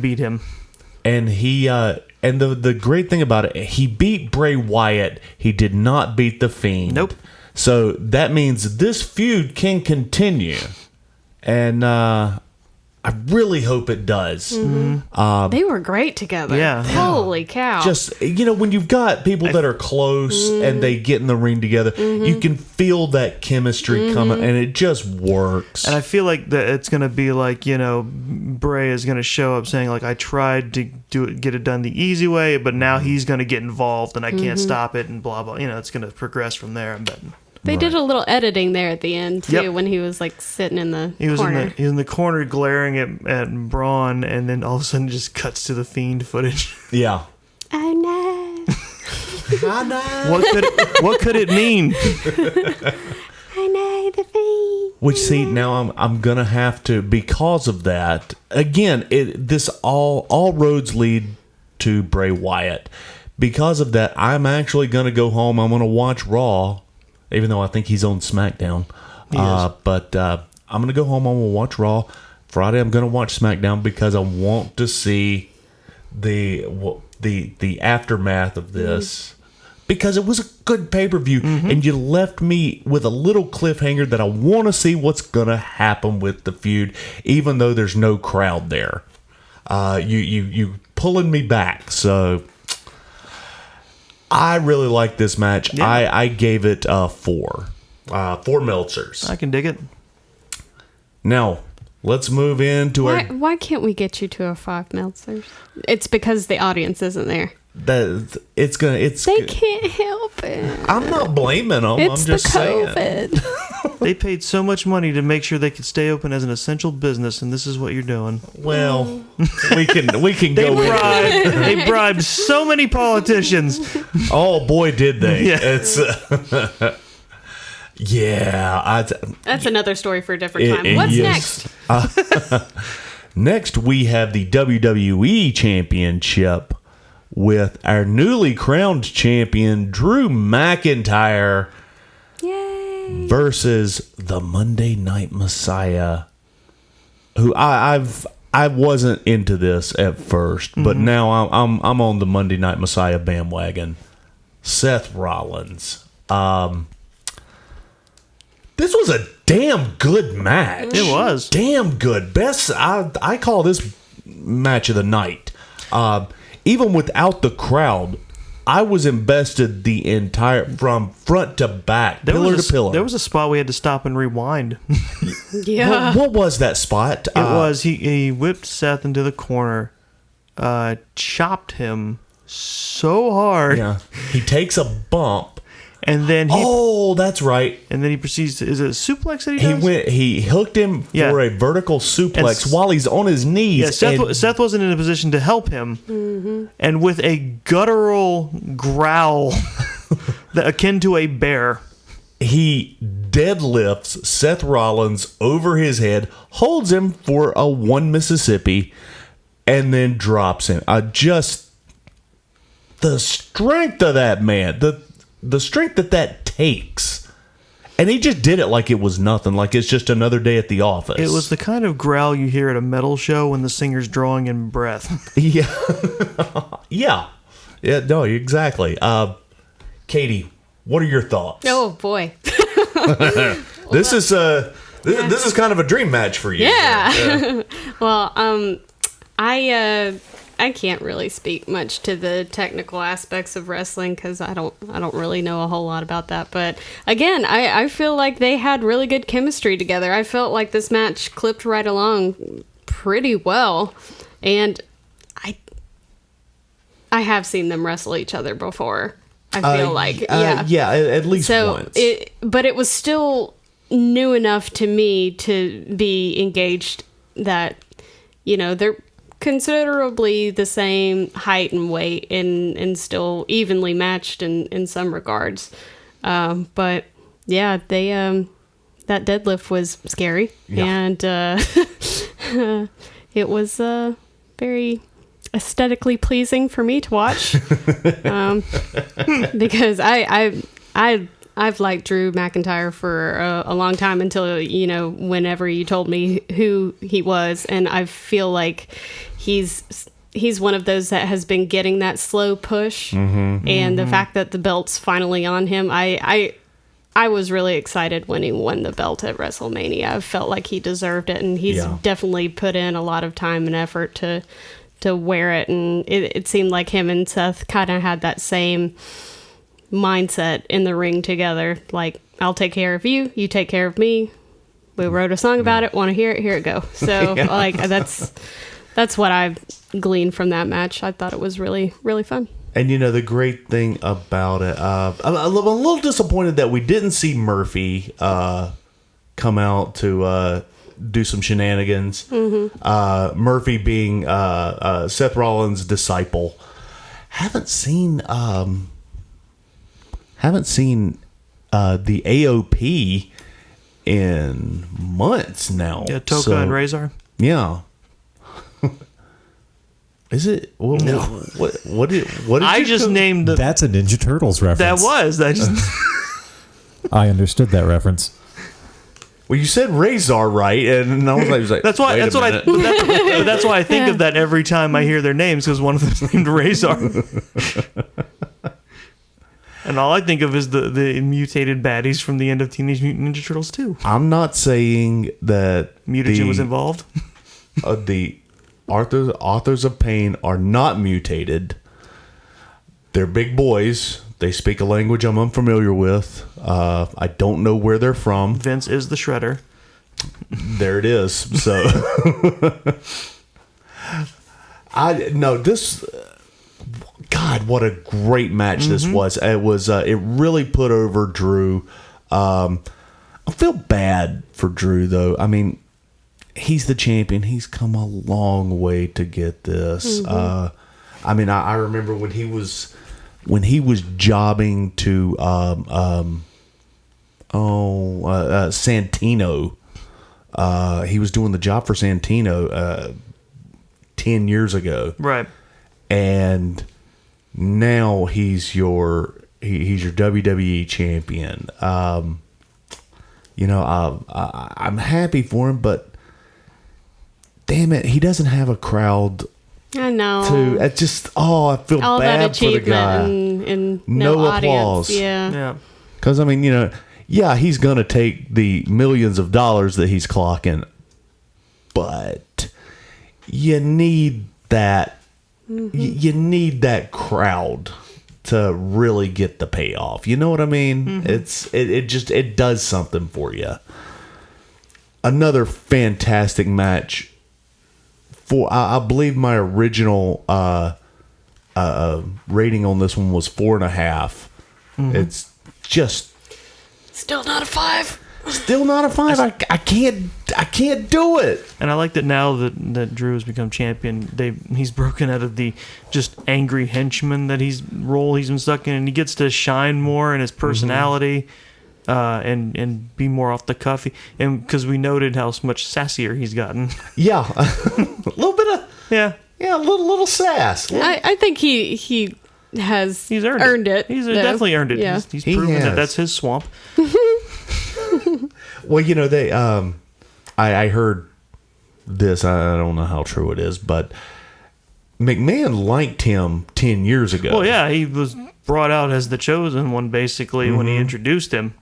beat him. and he and the great thing about it, he beat Bray Wyatt. He did not beat the Fiend. Nope. So that means this feud can continue, and I really hope it does. They were great together. Yeah. Holy cow. Just, when you've got people that are close and they get in the ring together, you can feel that chemistry coming, and it just works. And I feel like that it's going to be like, Bray is going to show up saying, like, I tried to get it done the easy way, but now he's going to get involved and I can't stop it and blah, blah. It's going to progress from there, I'm betting. They did a little editing there at the end, too, when he was, like, sitting in the corner. He was in the corner glaring at Braun, and then all of a sudden it just cuts to the Fiend footage. Yeah. Oh, no. I know. What could it mean? I know the Fiend. Which, see, now I'm gonna have to, because of that. Again, this all roads lead to Bray Wyatt. Because of that, I'm actually gonna go home. I'm gonna watch Raw, even though I think he's on SmackDown. But I'm gonna go home. I'm gonna watch Raw. Friday, I'm gonna watch SmackDown because I want to see the aftermath of this. Because it was a good pay-per-view, and you left me with a little cliffhanger that I want to see what's going to happen with the feud, even though there's no crowd there. You pulling me back, so I really like this match. Yeah. I gave it 4 Meltzers. I can dig it. Now, let's move into Why can't we get you to a 5 Meltzers? It's because the audience isn't there. They can't help it. I'm not blaming them. It's I'm just the saying. COVID. They paid so much money to make sure they could stay open as an essential business, and this is what you're doing. Well, we can go with They bribed so many politicians. Oh boy, did they! Yeah. It's yeah. That's another story for a different time. What's next? Next, we have the WWE Championship with our newly crowned champion Drew McIntyre Yay. versus the Monday Night Messiah, who I wasn't into this at first, but now I'm on the Monday Night Messiah bandwagon. Seth Rollins. This was a damn good match. It was. Damn good. Best. I call this match of the night. Even without the crowd, I was invested the entire, from front to back, pillar to pillar. There was a spot we had to stop and rewind. Yeah. What was that spot? It was he whipped Seth into the corner, chopped him so hard, Yeah. He takes a bump. and then That's right. and then he proceeds to, is it a suplex that he does? He hooked him Yeah. for a vertical suplex And while he's on his knees. Yeah, Seth wasn't in a position to help him, and with a guttural growl that akin to a bear, he deadlifts Seth Rollins over his head, holds him for a 1 Mississippi, and then drops him. Just the strength of that man, the strength that takes. And he just did it like it was nothing, like it's just another day at the office. it was the kind of growl you hear at a metal show when the singer's drawing in breath. Yeah. Yeah, no, exactly. Katie, what are your thoughts? Oh boy. This is kind of a dream match for you. Yeah. Well, I can't really speak much to the technical aspects of wrestling because I don't really know a whole lot about that. But again, I feel like they had really good chemistry together. I felt like this match clipped right along pretty well, and I have seen them wrestle each other before. I feel like at least once. But it was still new enough to me to be engaged that they're considerably the same height and weight and still evenly matched in some regards. But yeah, they that deadlift was scary, and it was very aesthetically pleasing for me to watch, because I've liked Drew McIntyre for a long time until whenever you told me who he was, and I feel like he's he's one of those that has been getting that slow push, and the fact that the belt's finally on him, I was really excited when he won the belt at WrestleMania. I felt like he deserved it, and he's definitely put in a lot of time and effort to wear it, and it seemed like him and Seth kind of had that same mindset in the ring together. Like, I'll take care of you, you take care of me. We wrote a song about it, want to hear it, here it go. So like that's what I gleaned from that match. I thought it was really, really fun. And the great thing about it, I'm a little disappointed that we didn't see Murphy come out to do some shenanigans. Murphy being Seth Rollins' disciple. Haven't seen the AOP in months now. Yeah, Toka and Razor. Yeah. Is it? What, No. What did I just named the. That's a Ninja Turtles That reference. was. That just. I understood that reference. Well, you said Razor, right? And I was like, That's why. wait That's a what I. minute. But that's why I think of that every time I hear their names, because one of them's named Razor. And all I think of is the mutated baddies from the end of Teenage Mutant Ninja Turtles 2. I'm not saying that Mutagen was involved. The authors of pain are not mutated. They're big boys. They speak a language I'm unfamiliar with. I don't know where they're from. Vince is the Shredder. There it is. So, this. God, what a great match this was! It was. It really put over Drew. I feel bad for Drew, though. I mean, he's the champion. He's come a long way to get this. I mean, I remember when he was jobbing to Santino. He was doing the job for Santino 10 years ago, Right. and now he's your WWE champion. I'm happy for him, but damn it, he doesn't have a crowd. I know. I feel All that bad for the guy. achievement and no applause. audience. Yeah. Yeah. Because I mean, he's gonna take the millions of dollars that he's clocking, but you need that. You need that crowd to really get the payoff. You know what I mean? It does something for you. Another fantastic match. I believe my original rating on this one was 4.5. It's just Still not a 5. still not a 5. I can't do it. And I like that now that Drew has become champion, he's broken out of the just angry henchman that he's been stuck in, and he gets to shine more in his personality, and be more off the cuff. And because we noted how much sassier he's gotten. Yeah, a little bit of Yeah. a little sass. I think he has He's earned it. He's though. definitely earned it. Yeah. He's He proven has. that that's his swamp. Well, they I heard this. I don't know how true it is, but McMahon liked him 10 years ago. Well, yeah, he was brought out as the chosen one basically when he introduced him.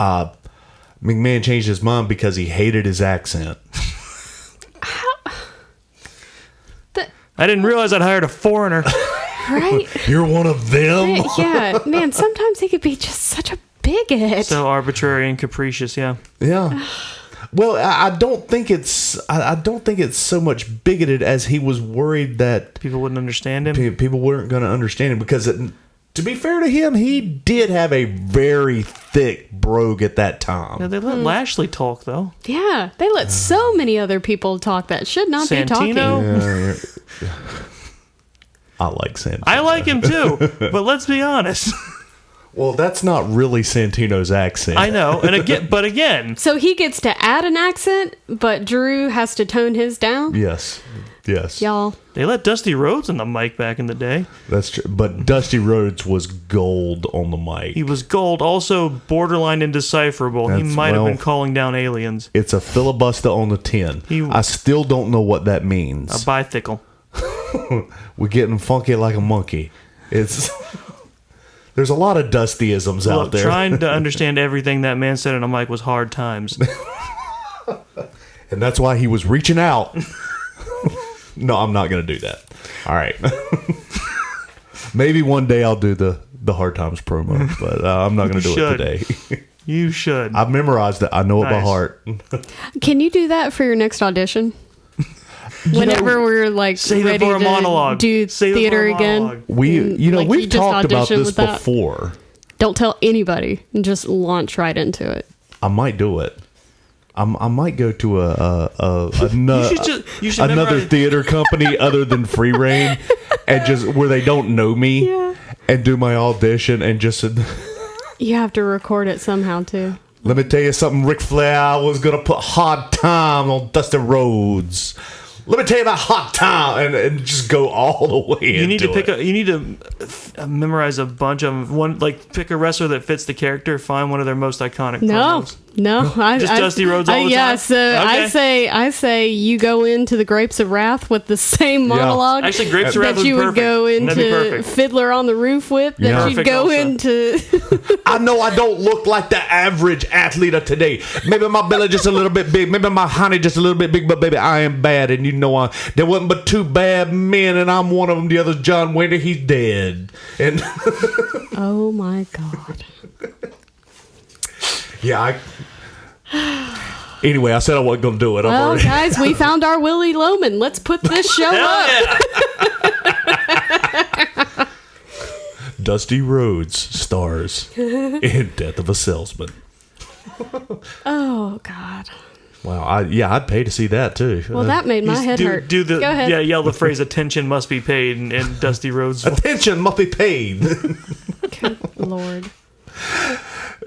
McMahon changed his mind because he hated his accent. I didn't realize I'd hired a foreigner. Right? You're one of them. Yeah, man, sometimes he could be just such a bigot. So arbitrary and capricious, yeah. Yeah. Well, I don't think it's so much bigoted as he was worried that People wouldn't understand him. people weren't going to understand him because to be fair to him, he did have a very thick brogue at that time. Yeah, they let Lashley talk, though. Yeah, they let so many other people talk that should not be talking. Santino? I like Santino. I like him too, but let's be honest. Well, that's not really Santino's accent. I know, and again, So he gets to add an accent, but Drew has to tone his down? Yes. Y'all. they let Dusty Rhodes on the mic back in the day. That's true. But Dusty Rhodes was gold on the mic. He was gold, also borderline indecipherable. He That's- might have well- been calling down aliens. It's a filibuster on the 10. I still don't know what that means. A bicycle. We're getting funky like a monkey. It's there's a lot of Dusty-isms out there. Trying to understand everything that man said on a mic was hard times. And that's why he was reaching out. No, I'm not going to do that. All right. Maybe one day I'll do the Hard Times promo, but I'm not going to do it today. You should. I've memorized it. I know it by heart. Can you do that for your next audition? Whenever we're like Save ready it for a to monologue. do Save it theater for a again. monologue. We've just talked about audition this with that. before. Don't tell anybody and just launch right into it. I might do it. I might go to You should another memorize- theater company other than Free Reign, and just where they don't know me, and do my audition and just. You have to record it somehow too. Let me tell you something, Ric Flair was gonna put Hard Time on Dusty Rhodes. Let me tell you about Hard Time, and just go all the way. You need to into pick it. You need to memorize a bunch of them. Pick a wrestler that fits the character. Find one of their most iconic. promos. Just Dusty Rhodes all the yeah, time? so Okay. I say you go into the Grapes of Wrath with the same monologue. Actually, Grapes of Wrath that would be you would perfect. go That'd be into perfect. Fiddler on the Roof with. That Yeah. you'd Perfect go also. into. I know I don't look like the average athlete of today. Maybe my belly just a little bit big. Maybe my honey just a little bit big. But baby, I am bad, and you know there wasn't but two bad men, and I'm one of them. The other's John Wayne. He's dead. And Oh my God. yeah. Anyway, I said I wasn't going to do it. I've Well, already- guys, we found our Willie Loman. Let's put this show up. Yeah. Dusty Rhodes stars in Death of a Salesman. Oh God. Wow. I'd pay to see that too. Well, that made my head hurt. Do the Go ahead. yell the phrase "attention must be paid" and Dusty Rhodes. Attention must be paid. Lord.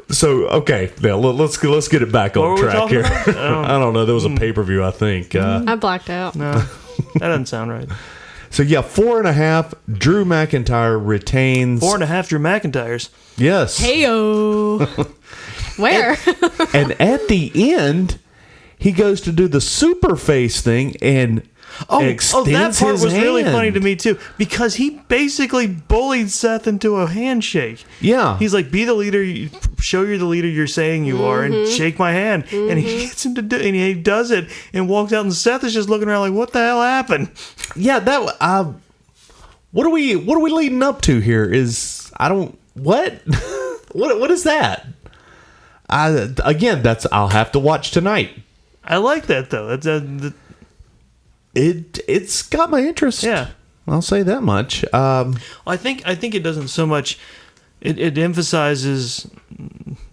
So okay, now let's get it back What on were we track talking here. about? I don't know. There was a pay-per-view, I think. I blacked out. No, that doesn't sound right. So yeah, 4.5. Drew McIntyre retains. 4.5 Drew McIntyres. Yes. Heyo. Where? And at the end, he goes to do the super face thing and extends that part his was really hand. funny to me too, because he basically bullied Seth into a handshake. Yeah. He's like, "Be the leader. Show you're the leader you're saying you are, and shake my hand." And he gets him to do, and he does it, and walks out, and Seth is just looking around like, "What the hell happened?" Yeah, that. What are we leading up to here? What is that? I'll have to watch tonight. I like that though. It's got my interest. Yeah. I'll say that much. I think it doesn't so much. It emphasizes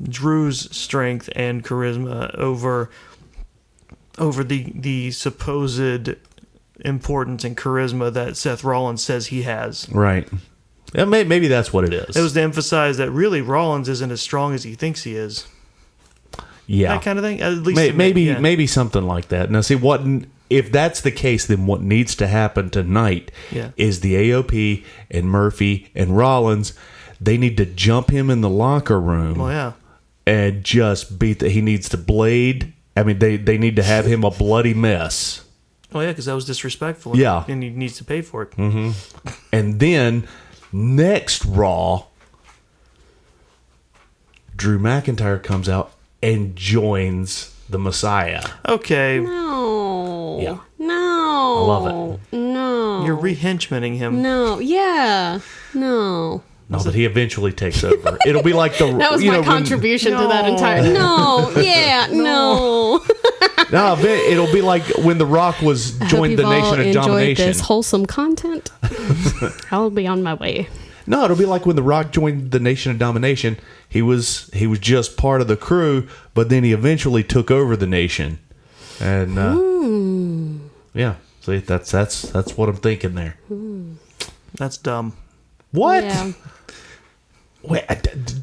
Drew's strength and charisma over the supposed importance and charisma that Seth Rollins says he has. Right. Yeah, maybe that's what it is. It was to emphasize that really Rollins isn't as strong as he thinks he is. Yeah. That kind of thing. At least to me, Maybe yeah. maybe something like that. Now, see if that's the case, then what needs to happen tonight Yeah. is the AOP and Murphy and Rollins. They need to jump him in the locker room. Well, yeah. And just beat he needs to blade. I mean, they need to have him a bloody mess. Oh yeah, because that was disrespectful. Yeah. and he needs to pay for it. And then next Raw, Drew McIntyre comes out and joins the Messiah. Okay, No. Yeah. No. I love it. No. you're re-henchmaning him. No. Yeah. No. No, but he eventually takes over. It'll be like the That was my contribution to that No. entire. No. Yeah. No. No, it'll be like when The Rock was joined the Nation of enjoyed Domination. this wholesome content. I'll be on my way. No, it'll be like when The Rock joined the Nation of Domination. He was just part of the crew, but then he eventually took over the nation. And yeah, see, that's what I'm thinking there. That's dumb. What? Yeah. Wait,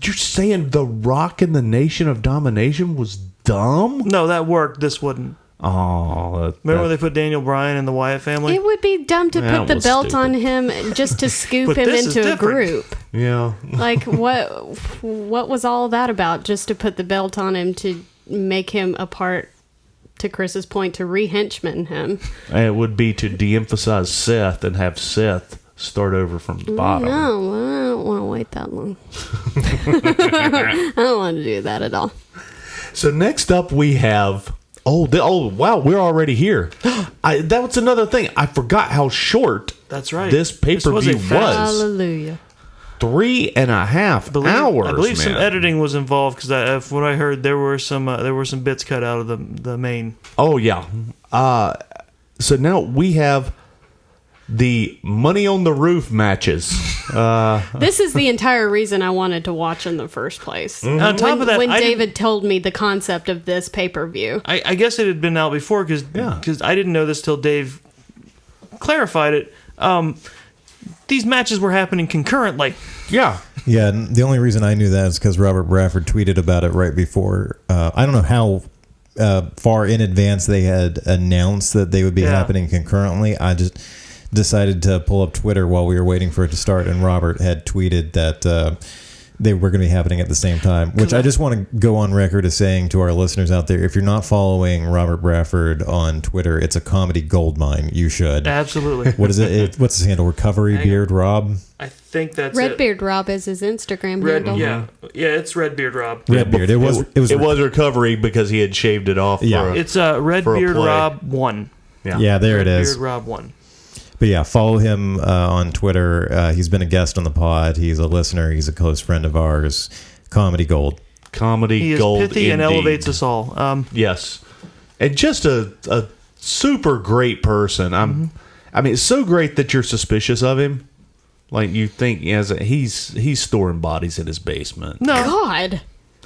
you're saying The Rock and the Nation of Domination was dumb? No, that worked. This wouldn't. Oh, Remember when they put Daniel Bryan in the Wyatt family? It would be dumb to That put the was belt stupid. on him just to scoop But him this is into a different. group. yeah. Like what was all that about? Just to put the belt on him to make him a part to Chris's point, to re-henchman him. And it would be to de-emphasize Seth and have Seth start over from the bottom. No, I don't want to wait that long. I don't want to do that at all. So next up we have... Oh, wow, we're already here. That was another thing. I forgot how short That's right. this pay-per-view This was a fast- Hallelujah. 3.5 hours. I believe some man. editing was involved because what I heard, there were some bits cut out of the main. Oh, yeah. So now we have the Money on the Roof matches. This is the entire reason I wanted to watch in the first place. On top of that, when I David told me the concept of this pay-per-view. I guess it had been out before because I didn't know this till Dave clarified it. These matches were happening concurrently. Yeah. Yeah, and the only reason I knew that is because Robert Bradford tweeted about it right before. I don't know how far in advance they had announced that they would be happening concurrently. I just decided to pull up Twitter while we were waiting for it to start, and Robert had tweeted that they were going to be happening at the same time, which I just want to go on record as saying to our listeners out there, if you're not following Robert Bradford on Twitter, it's a comedy goldmine. You should. Absolutely. What is it? What's his handle? Recovery Beard Rob? I think that's Redbeard Rob is his Instagram handle. Yeah, it's Redbeard Rob. Redbeard. It was Recovery because he had shaved it off. Yeah. It's Redbeard play. Rob 1. Yeah, there it is. Redbeard Rob 1. But yeah, follow him on Twitter. He's been a guest on the pod. He's a listener. He's a close friend of ours. Comedy gold. Comedy He is gold pithy and indeed. elevates us all. Yes. And just a super great person. I mean, it's so great that you're suspicious of him. Like, you think he's storing bodies in his basement. No, God.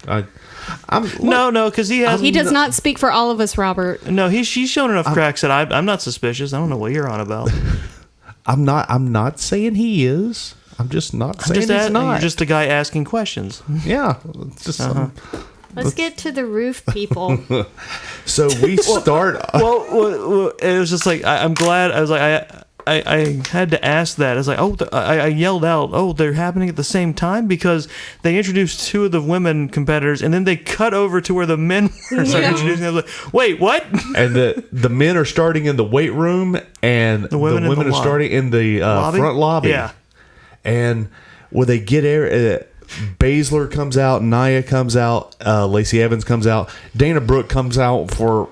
no, because he has. He does not speak for all of us, Robert. No, he's shown enough cracks that I'm not suspicious. I don't know what you're on about. I'm not saying he is. I'm just not saying he's not. You're just a guy asking questions. Yeah. It's just Let's get to the roof, people. so we start. Well, it was just like I'm glad. I was like I had to ask that. I was like, I yelled out, oh, they're happening at the same time, because they introduced two of the women competitors, and then they cut over to where the men were introducing them. I was like, wait, what? And the men are starting in the weight room, and the women are starting in the front lobby. Yeah. And when they get there, Baszler comes out, Nia comes out, Lacey Evans comes out, Dana Brooke comes out for...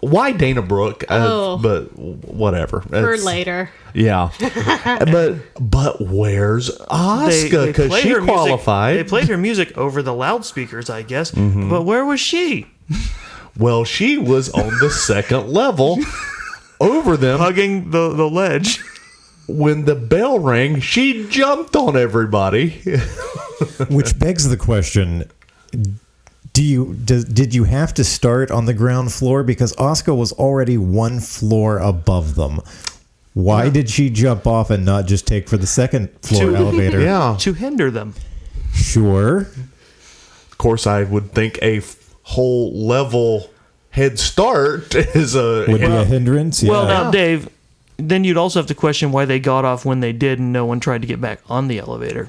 Why Dana Brooke? But whatever. For later. Yeah. but where's Asuka? Because she qualified. They played her music over the loudspeakers, I guess. But where was she? Well, she was on the second level over them. Hugging the ledge. When the bell rang, she jumped on everybody. Which begs the question... Did you have to start on the ground floor? Because Asuka was already one floor above them. Why did she jump off and not just take for the second floor elevator? Yeah. To hinder them. Sure. Of course, I would think a whole level head start is would be a hindrance. Well, Yeah. now, Dave, then you'd also have to question why they got off when they did and no one tried to get back on the elevator.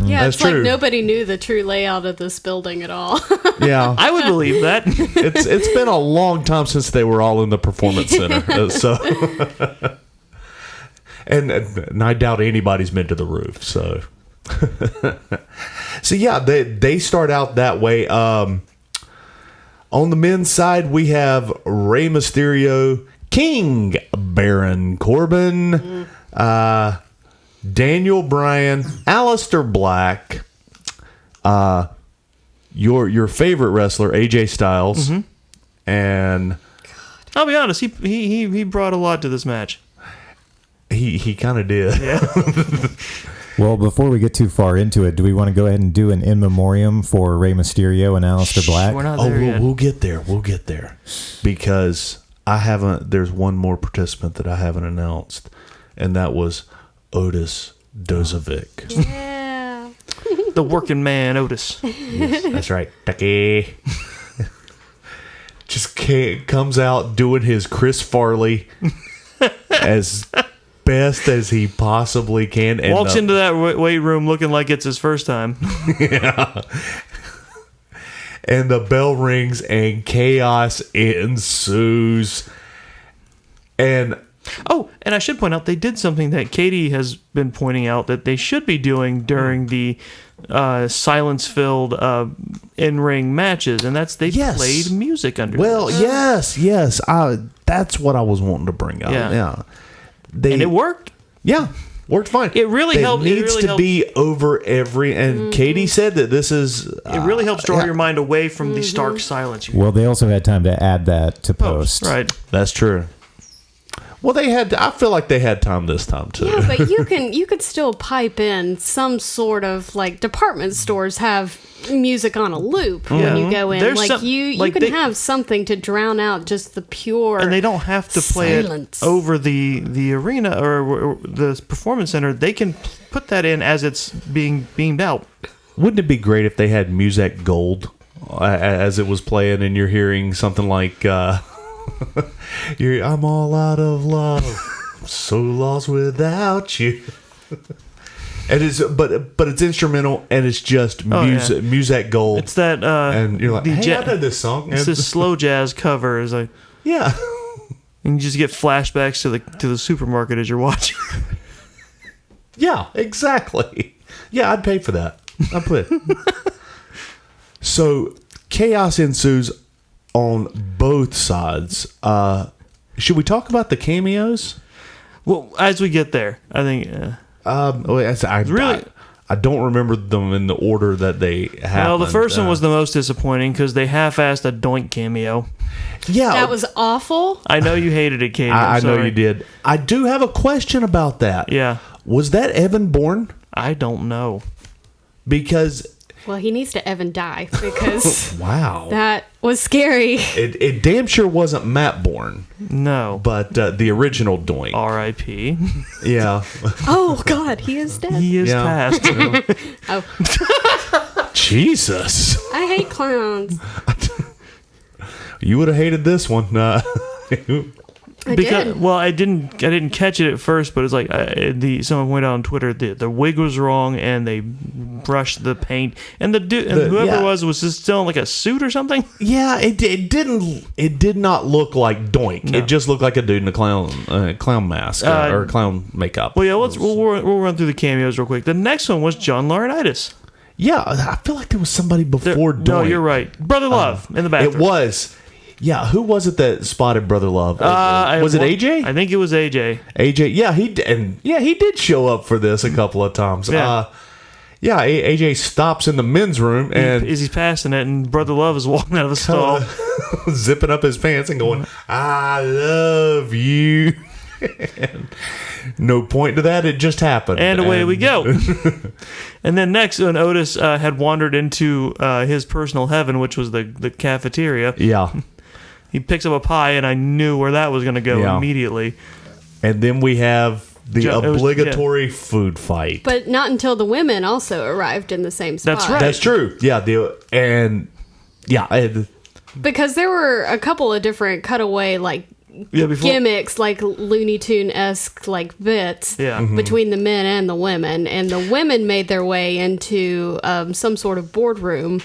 Yeah, That's it's like true. nobody knew the true layout of this building at all. Yeah. I would believe that. It's been a long time since they were all in the performance center. So and I doubt anybody's been to the roof. So so yeah, they start out that way. On the men's side, we have Rey Mysterio, King Baron Corbin, Daniel Bryan, Aleister Black, your favorite wrestler, AJ Styles, and I'll be honest, he brought a lot to this match. he kind of did. Yeah. Well, before we get too far into it, do we want to go ahead and do an in memoriam for Rey Mysterio and Aleister Black? We're not there yet. We'll get there. We'll get there because there's one more participant that I haven't announced, and that was Otis Dozovic. Yeah. The working man, Otis. Yes, that's right. Ducky. Just comes out doing his Chris Farley as best as he possibly can. And Walks into that weight room looking like it's his first time. Yeah. and the bell rings and chaos ensues. And and I should point out they did something that Katie has been pointing out that they should be doing during the silence-filled in-ring matches, and that's they played music under. Well, this. yes. That's what I was wanting to bring up. Yeah. And it worked. Yeah, worked fine. It really helped. It needs to be over every. And Katie said that this is. It really helps draw your mind away from the stark silence. Well, they also had time to add that to post. Right. That's true. Well, I feel like they had time this time too. Yeah, but you could still pipe in some sort of like department stores have music on a loop when you go in. There's you can have something to drown out just the pure. And they don't have to play silence. it over the arena or the performance center. They can put that in as it's being beamed out. Wouldn't it be great if they had music gold as it was playing, and you're hearing something like? I'm all out of love, so lost without you. And but it's instrumental, and it's just music gold. It's that and you're like, hey, I know this song. It's this slow jazz cover. Is like yeah, and you just get flashbacks to the supermarket as you're watching. Yeah, exactly. Yeah, I'd pay for that. I'd put it. So chaos ensues on both sides. Should we talk about the cameos? Well, as we get there, I think. I don't remember them in the order that they happened. Well, the first one was the most disappointing because they half-assed a Doink cameo. Yeah, That was awful. I know you hated it, Katie. I know sorry. you did. I do have a question about that. Yeah. Was that Evan Bourne? I don't know. Because Well, he needs to Evan die because wow, that was scary. it damn sure wasn't Matt Bourne, No. but the original Doink. R.I.P. Yeah. Oh God, he is dead. He is Yeah. passed. Oh, Jesus. I hate clowns. You would have hated this one. I did. Well, I didn't catch it at first, but it's like someone pointed out on Twitter the wig was wrong and they brushed the paint and whoever it was just still in like a suit or something. Yeah, it did not look like Doink. No. It just looked like a dude in a clown mask or clown makeup. Well, yeah, we'll run through the cameos real quick. The next one was John Laurinaitis. Yeah, I feel like there was somebody before Doink. No, you're right. Brother Love in the bathroom. It was. Yeah, who was it that spotted Brother Love? Was it AJ? I think it was AJ. AJ, yeah, he did show up for this a couple of times. Yeah. AJ stops in the men's room and He's passing it, and Brother Love is walking out of the stall. zipping up his pants and going, "I love you." And no point to that. It just happened, And away we go. And then next, when Otis had wandered into his personal heaven, which was the cafeteria, Yeah. he picks up a pie, and I knew where that was going to go Yeah. immediately. And then we have the It was- obligatory food fight. But not until the women also arrived in the same spot. That's right. That's true. Yeah. Because there were a couple of different cutaway gimmicks, like Looney Tune-esque bits Yeah. between the men and the women, and the women made their way into some sort of boardroom.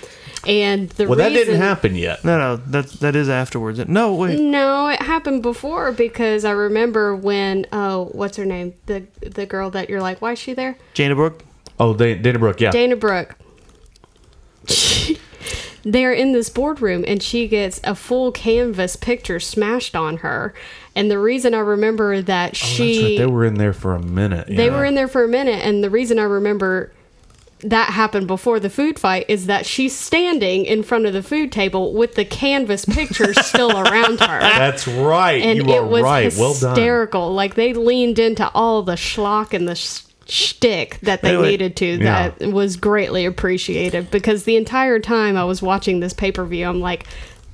And that didn't happen yet. No, that is afterwards. No, wait. No, it happened before because I remember when what's her name, the girl that you're like, why is she there? Jana Brooke. Oh, Dana Brooke. Yeah. Dana Brooke. They're in this boardroom and she gets a full canvas picture smashed on her. And the reason I remember that That's right. They were in there for a minute. They were in there for a minute, and the reason I remember that happened before the food fight is that she's standing in front of the food table with the canvas picture still around her. That's right. And you are it was right. Well done. hysterical. Like they leaned into all the schlock and the shtick that they needed to. Yeah. That was greatly appreciated because the entire time I was watching this pay-per-view, I'm like,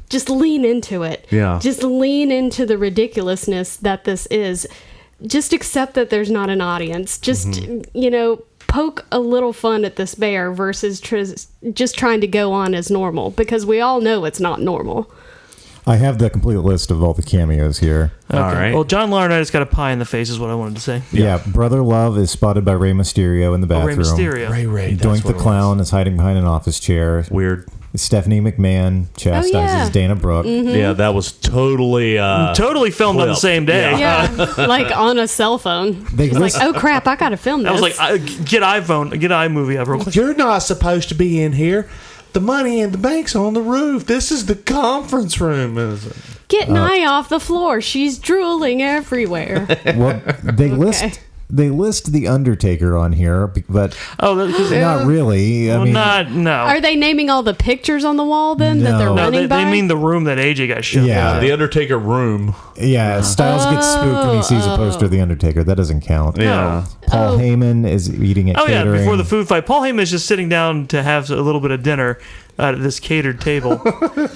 just lean into it. Yeah. Just lean into the ridiculousness that this is. Just accept that there's not an audience. Just, poke a little fun at this bear versus just trying to go on as normal because we all know it's not normal. I have the complete list of all the cameos here. Okay. All right. Well, John Laurinaitis got a pie in the face, is what I wanted to say. Yeah, Brother Love is spotted by Rey Mysterio in the bathroom. Rey Mysterio. Ray. Doink the Clown is hiding behind an office chair. Weird. Stephanie McMahon chastises yeah. Dana Brooke. Yeah, that was totally Totally filmed on the flipped. same day. Yeah, like on a cell phone. They She's like, list- oh crap, I gotta film this. I was like, get iMovie up real quick. You're not supposed to be in here. The money in the bank's on the roof. This is the conference room. Get Nia off the floor. She's drooling everywhere. Well, they list the Undertaker on here, but Because not really. I mean, no. Are they naming all the pictures on the wall then that they're No. No, running by? they mean the room that AJ got shot. Yeah. The Undertaker room. yeah, Styles gets spooked when he sees a poster of the Undertaker. That doesn't count. Yeah. Paul Heyman is eating at Oh yeah, catering. before the food fight, Paul Heyman is just sitting down to have a little bit of dinner at this catered table,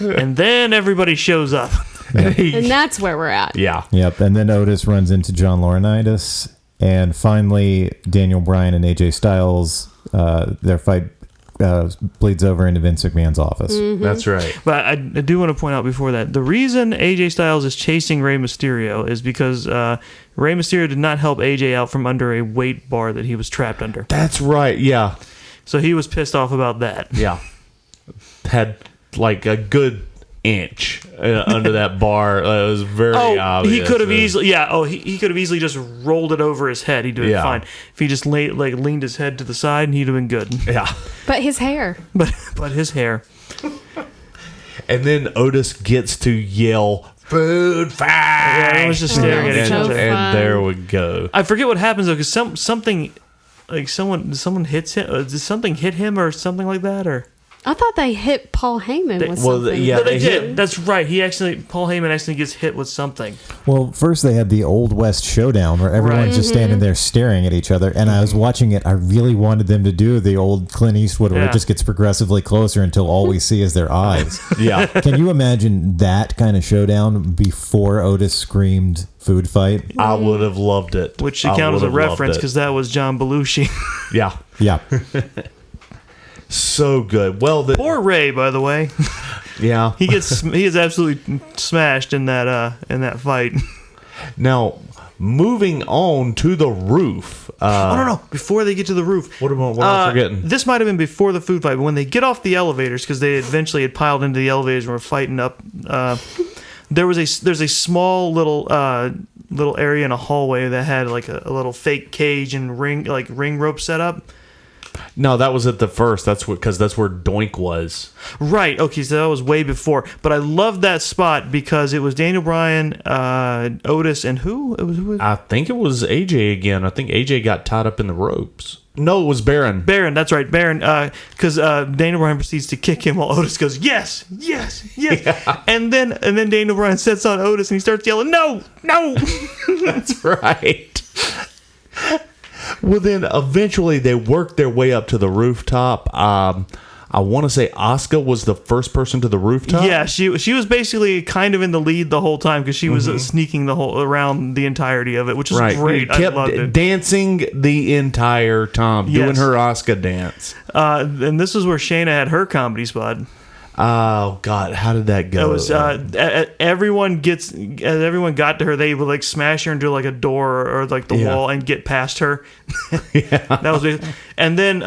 and then everybody shows up. And that's where we're at. Yeah. Yep, and then Otis runs into John Laurinaitis, and finally Daniel Bryan and AJ Styles, their fight bleeds over into Vince McMahon's office. That's right. But I do want to point out before that, the reason AJ Styles is chasing Rey Mysterio is because Rey Mysterio did not help AJ out from under a weight bar that he was trapped under. That's right. Yeah. So he was pissed off about that. Yeah. Had like a good inch under that bar. It was very obvious. He could have easily, he could have easily just rolled it over his head. He'd do it fine. If he just leaned his head to the side, he'd have been good. Yeah. But his hair. But his hair. And then Otis gets to yell, "Food fight!" Yeah, I was just staring at each So other. fun. And there we go. I forget what happens though, because something, like someone hits him. Did something hit him or something like that? Or I thought they hit Paul Heyman with well, something. yeah, no, they they did. That's right. Paul Heyman actually gets hit with something. Well, first they had the Old West Showdown where everyone's Right. just standing there staring at each other, and I was watching it. I really wanted them to do the old Clint Eastwood where Yeah. it just gets progressively closer until all we see is their eyes. Yeah. Can you imagine that kind of showdown before Otis screamed "food fight"? I would have loved it. Which should count as a reference because that was John Belushi. Yeah. Yeah. So good. Well, Poor Ray, by the way. yeah. He is absolutely smashed in that fight. Now, moving on to the roof. No. Before they get to the roof. What am I forgetting? This might have been before the food fight, but when they get off the elevators, because they eventually had piled into the elevators and were fighting up, there's a small little area in a hallway that had like a little fake cage and ring rope set up. No, that was at the first. That's where Doink was. Right. Okay. So that was way before. But I loved that spot because it was Daniel Bryan, Otis, and who? Who? I think it was AJ again. I think AJ got tied up in the ropes. No, it was Baron. Baron. That's right, Baron. Because Daniel Bryan proceeds to kick him while Otis goes, yes. Yeah. And then Daniel Bryan sets on Otis and he starts yelling, no. That's right. Well, then eventually they worked their way up to the rooftop. I want to say Asuka was the first person to the rooftop. Yeah, she was basically kind of in the lead the whole time because she was sneaking around the entirety of it, which was great. She kept I loved it. dancing the entire time, doing Yes. her Asuka dance. And this is where Shayna had her comedy spot. Oh God, how did that go? It was everyone got to her, they would like smash her into like a door or like the wall and get past her. That was it. And then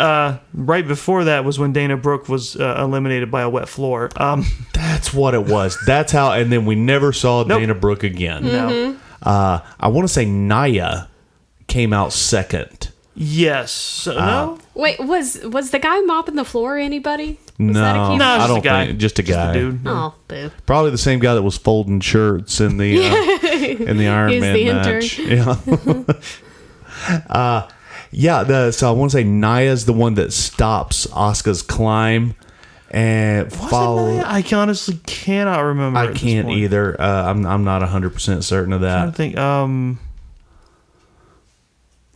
right before that was when Dana Brooke was eliminated by a wet floor. That's what it was. That's how. And then we never saw Dana Brooke again. No. I want to say Nia came out second. Yes. No. Wait, was the guy mopping the floor anybody? Was No, that a key? No, I just don't a guy. think just a guy. Dude. Oh, boo. Probably the same guy that was folding shirts in the in the Iron He's Man the match. intern. Yeah. So I want to say Nia's the one that stops Asuka's climb and follow. I honestly cannot remember. I at this can't point. either. I'm not 100% certain of I that. think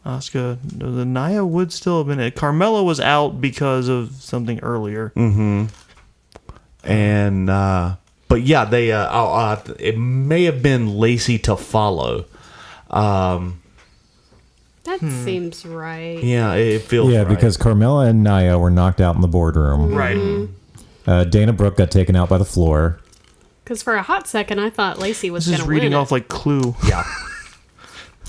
Asuka, the Nia would still have been it. Carmella was out because of something earlier. And but yeah, they it may have been Lacey to follow. That seems right. Yeah, it feels Yeah, right. because Carmella and Nia were knocked out in the boardroom. Right. Dana Brooke got taken out by the floor. Because for a hot second, I thought Lacey was This going is to reading win off like Clue. yeah.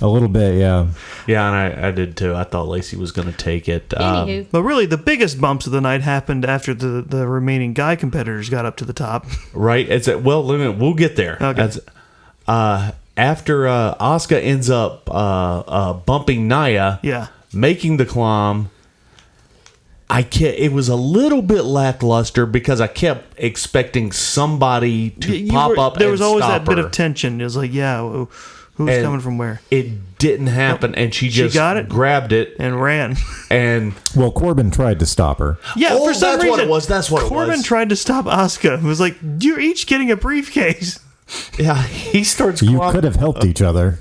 A little bit, yeah. Yeah, and I did too. I thought Lacey was going to take it. Anywho. But really, the biggest bumps of the night happened after the remaining guy competitors got up to the top. Right? We'll get there. Okay. After Asuka ends up bumping Nia, Yeah. making the climb, it was a little bit lackluster because I kept expecting somebody to pop up. There was and always stop that bit her. of tension. It was like, yeah, who's And coming from where? It didn't happen, and she just got it grabbed it And ran. and Well, Corbin tried to stop her. Yeah, Oh, for some that's reason. what it was. That's what it Corbin was. tried to stop Asuka. It was like, you're each getting a briefcase. yeah, he starts. You climbing. could have helped each other.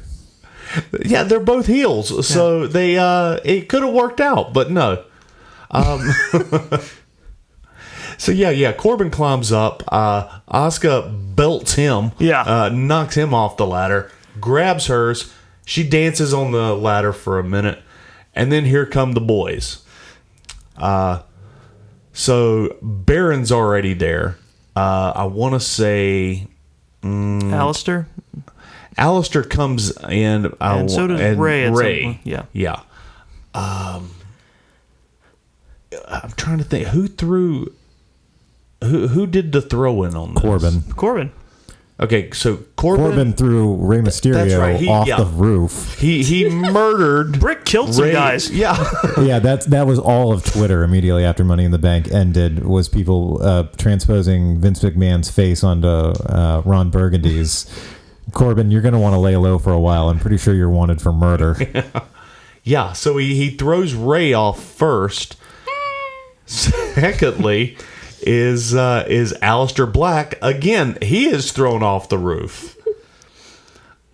Yeah, they're both heels, so they it could have worked out, but no. So yeah, Corbin climbs up. Asuka belts him. Yeah. Knocks him off the ladder. Grabs hers. She dances on the ladder for a minute, and then here come the boys. So Baron's already there. I want to say Alistair? Alistair comes in, And so does Ray at some point. Yeah. Yeah. I'm trying to think who threw. Who did the throw in on this? Corbin. Okay, so Corbin threw Rey Mysterio That's right. off the roof. He murdered Brick killed some Ray. guys. Yeah. Yeah, that was all of Twitter immediately after Money in the Bank ended, was people transposing Vince McMahon's face onto Ron Burgundy's. Corbin, you're going to want to lay low for a while. I'm pretty sure you're wanted for murder. Yeah, so he throws Ray off first. Secondly, is Aleister Black again? He is thrown off the roof.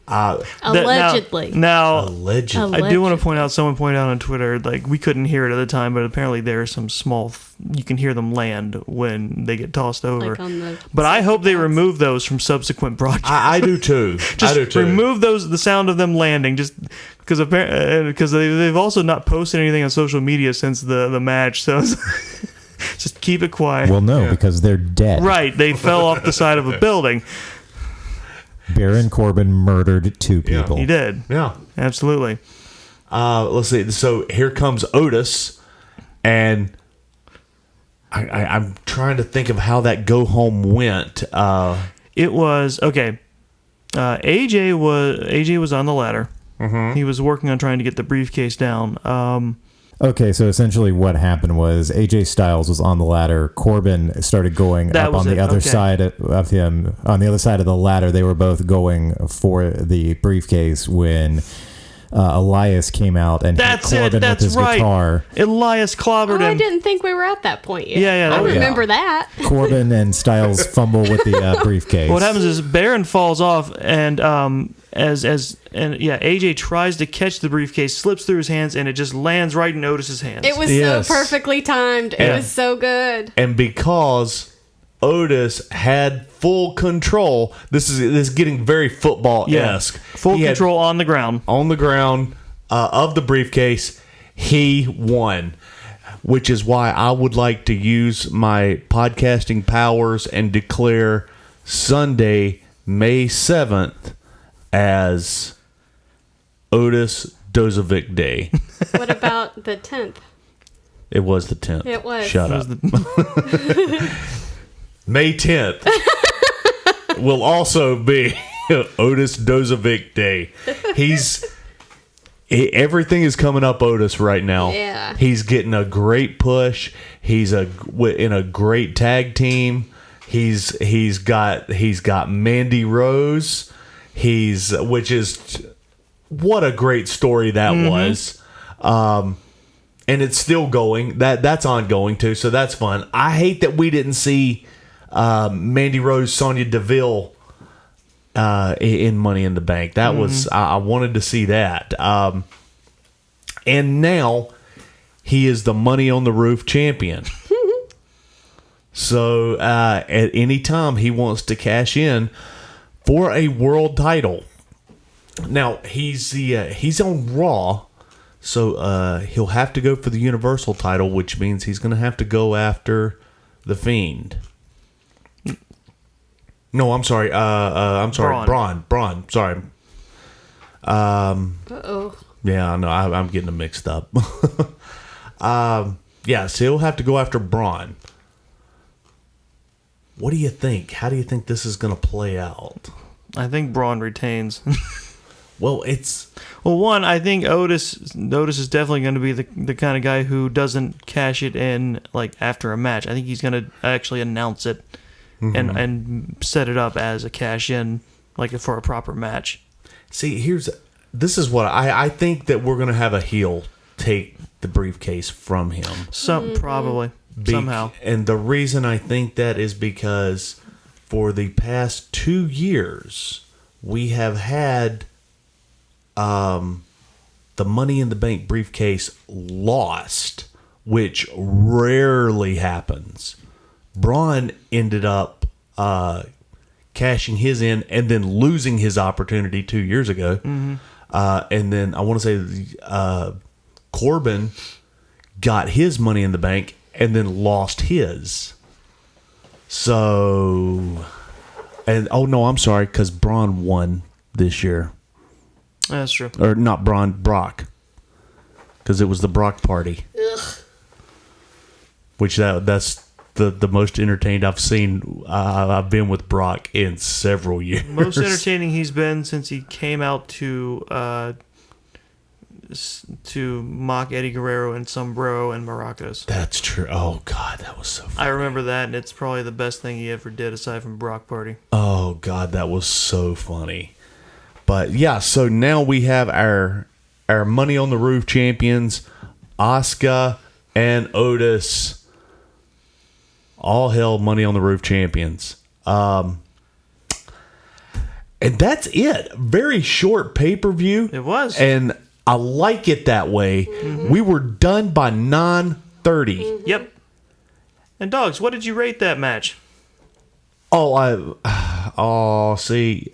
Allegedly. Allegedly. I do want to point out, someone pointed out on Twitter, like, we couldn't hear it at the time, but apparently there are some small, you can hear them land when they get tossed over. Like on the But I hope they remove those from subsequent broadcasts. I do too. Just I do too. remove the sound of them landing, just because they've also not posted anything on social media since the match, so just keep it quiet. Well, no, because they're dead. Right, they fell off the side of a building. Baron Corbin murdered 2 people. He did. Yeah. Absolutely. Let's see. So here comes Otis, and I'm trying to think of how that go home went. It was okay. AJ was on the ladder. Mm-hmm. He was working on trying to get the briefcase down. Okay, so essentially what happened was AJ Styles was on the ladder. Corbin started going That up was on the it, other okay. side of him. On the other side of the ladder, they were both going for the briefcase when Elias came out and hit That's Corbin it. That's with his right. guitar. Elias clobbered I him. didn't think we were at that point yet. Yeah, I yeah. remember that. Corbin and Styles fumble with the briefcase. What happens is Baron falls off, and AJ tries to catch the briefcase, slips through his hands, and it just lands right in Otis's hands. It was Yes. so perfectly timed. It Yeah. was so good. And because Otis had full control, this is getting very football-esque. Full He had control on the ground. on the ground of the briefcase. He won, which is why I would like to use my podcasting powers and declare Sunday, May 7th as Otis Dozovic Day. What about the 10th? It was the 10th. It was. Shut up. May 10th will also be Otis Dozovic Day. Everything is coming up Otis right now. Yeah. He's getting a great push. He's in a great tag team. He's got Mandy Rose. Which is what a great story that was. And it's still going. That's ongoing too, so that's fun. I hate that we didn't see Mandy Rose, Sonya Deville in Money in the Bank. That was I wanted to see that. And now he is the Money on the Roof champion. So at any time he wants to cash in for a world title. Now he's on Raw. So he'll have to go for the Universal title, which means he's going to have to go after The Fiend. No, I'm sorry. Braun. Sorry. Uh-oh. Yeah, I know. I'm getting them mixed up. Yeah, so he'll have to go after Braun. What do you think? How do you think this is going to play out? I think Braun retains. Well, one, I think Otis is definitely going to be the kind of guy who doesn't cash it in like after a match. I think he's going to actually announce it and set it up as a cash in, like for a proper match. see, this is what I think that we're going to have a heel take the briefcase from him. Probably. Somehow. And the reason I think that is because for the past 2 years, we have had the Money in the Bank briefcase lost, which rarely happens. Braun ended up cashing his in and then losing his opportunity 2 years ago. And then I want to say Corbin got his Money in the Bank and then lost his. So, and oh no, I'm sorry, because Braun won this year. That's true. Or not Braun, Brock. Because it was the Brock party. Ugh. Which that's the most entertained I've seen. I've been with Brock in several years. Most entertaining he's been since he came out to mock Eddie Guerrero in sombrero and maracas. That's true. Oh God, that was so funny. I remember that, and it's probably the best thing he ever did aside from Brock Party. Oh God, that was so funny. But yeah, so now we have our Money on the Roof champions, Asuka and Otis. All hell Money on the Roof champions. And that's it. Very short pay-per-view. It was. And I like it that way. We were done by 9:30. Yep. And Doggz, what did you rate that match? See,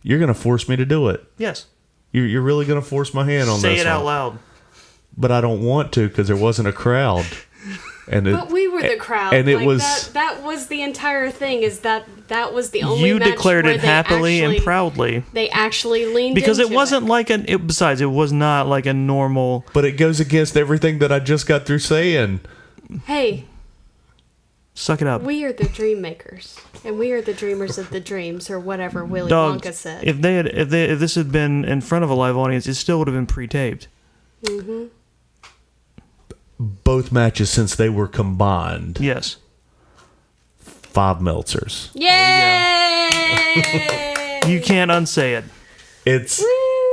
you're gonna force me to do it. Yes. You're really gonna force my hand on this. Say it one. out loud. But I don't want to because there wasn't a crowd. But we were the crowd, and it like, was that was the entire thing. Is that was the only You match declared where it they happily actually, and proudly. They actually leaned Because into it wasn't like besides, it was not like a normal. But it goes against everything that I just got through saying. Hey, Suck it up. we are the dream makers, and we are the dreamers of the dreams, or whatever Willy Doggz, Wonka said. if this had been in front of a live audience, it still would have been pre-taped. Both matches since they were combined. Yes. 5 Meltzers. Yay! You can't unsay it. It's.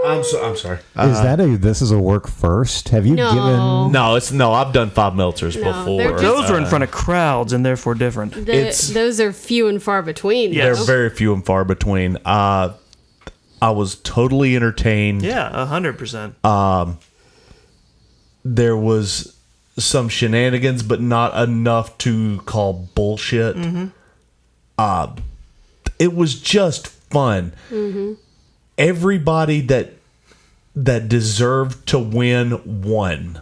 I'm sorry. Is that this is a work first? Have you No. given? No. I've done 5 Meltzers No, before. they're just- Those were in front of crowds and therefore different. Those are few and far between. Yes. They're very few and far between. I was totally entertained. Yeah, 100%. There was some shenanigans, but not enough to call bullshit. It was just fun. Everybody that deserved to win won.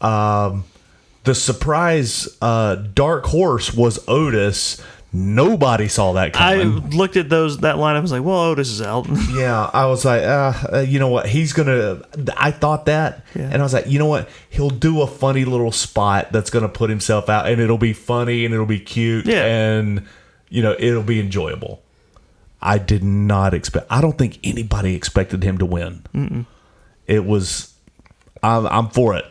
The surprise dark horse was Otis. Nobody saw that I coming. looked at that lineup. I was like, well, Otis is out. Yeah, I was like, you know what? He's gonna. I thought that, Yeah. and I was like, you know what? He'll do a funny little spot that's gonna put himself out, and it'll be funny and it'll be cute, Yeah. and it'll be enjoyable. I did not expect. I don't think anybody expected him to win. It was. I'm for it,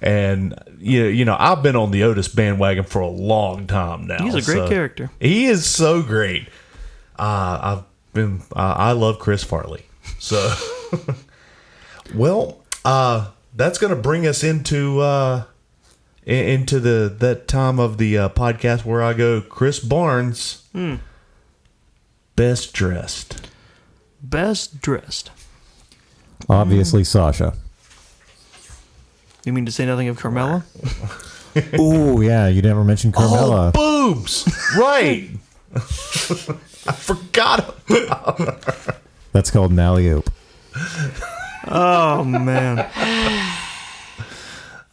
and I've been on the Otis bandwagon for a long time now. He's a great character. He is so great. I love Chris Farley. So, well, that's going to bring us into that time of the podcast where I go, Chris Barnes, best dressed. Best dressed. Obviously, Sasha. You mean to say nothing of Carmella? Ooh, yeah, you never mentioned Carmella. Oh, boobs! Right. I forgot about her. That's called an alley-oop. Oh man.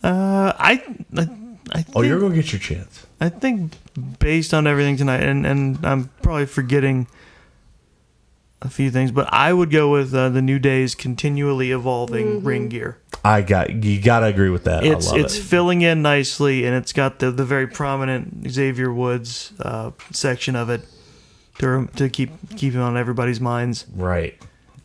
I think, Oh, you're gonna get your chance. I think based on everything tonight, and I'm probably forgetting a few things, but I would go with the New Day's continually evolving ring gear. You gotta agree with that. It's I love it's it. filling in nicely, and it's got the very prominent Xavier Woods section of it to keep him on everybody's minds. Right.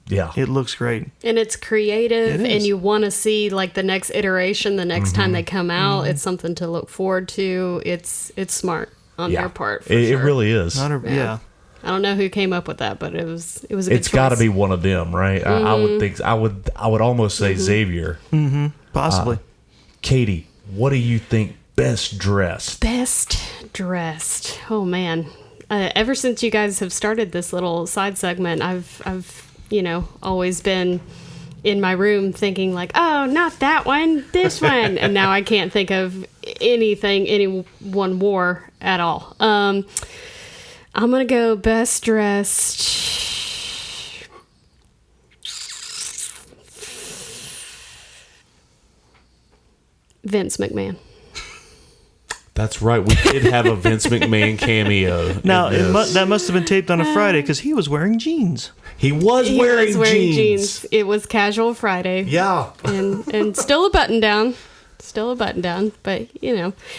Yeah. It looks great. And it's creative, It is. and you want to see like the next iteration, the next time they come out. It's something to look forward to. It's smart on their part. For It sure. really is. Yeah. I don't know who came up with that, but it was a good It's got to choice. be one of them, right? I would think. I would almost say Xavier. Possibly. Katie, what do you think? Best dressed. Best dressed. Oh man! Ever since you guys have started this little side segment, I've always been in my room thinking like, oh, not that one, this one, and now I can't think of anything anyone wore at all. I'm gonna go best dressed. Vince McMahon. That's right. We did have a Vince McMahon cameo. Now in this. that must have been taped on a Friday because he was wearing jeans. He was He wearing was wearing jeans. It was casual Friday. Yeah. and still a button down. Still a button down, but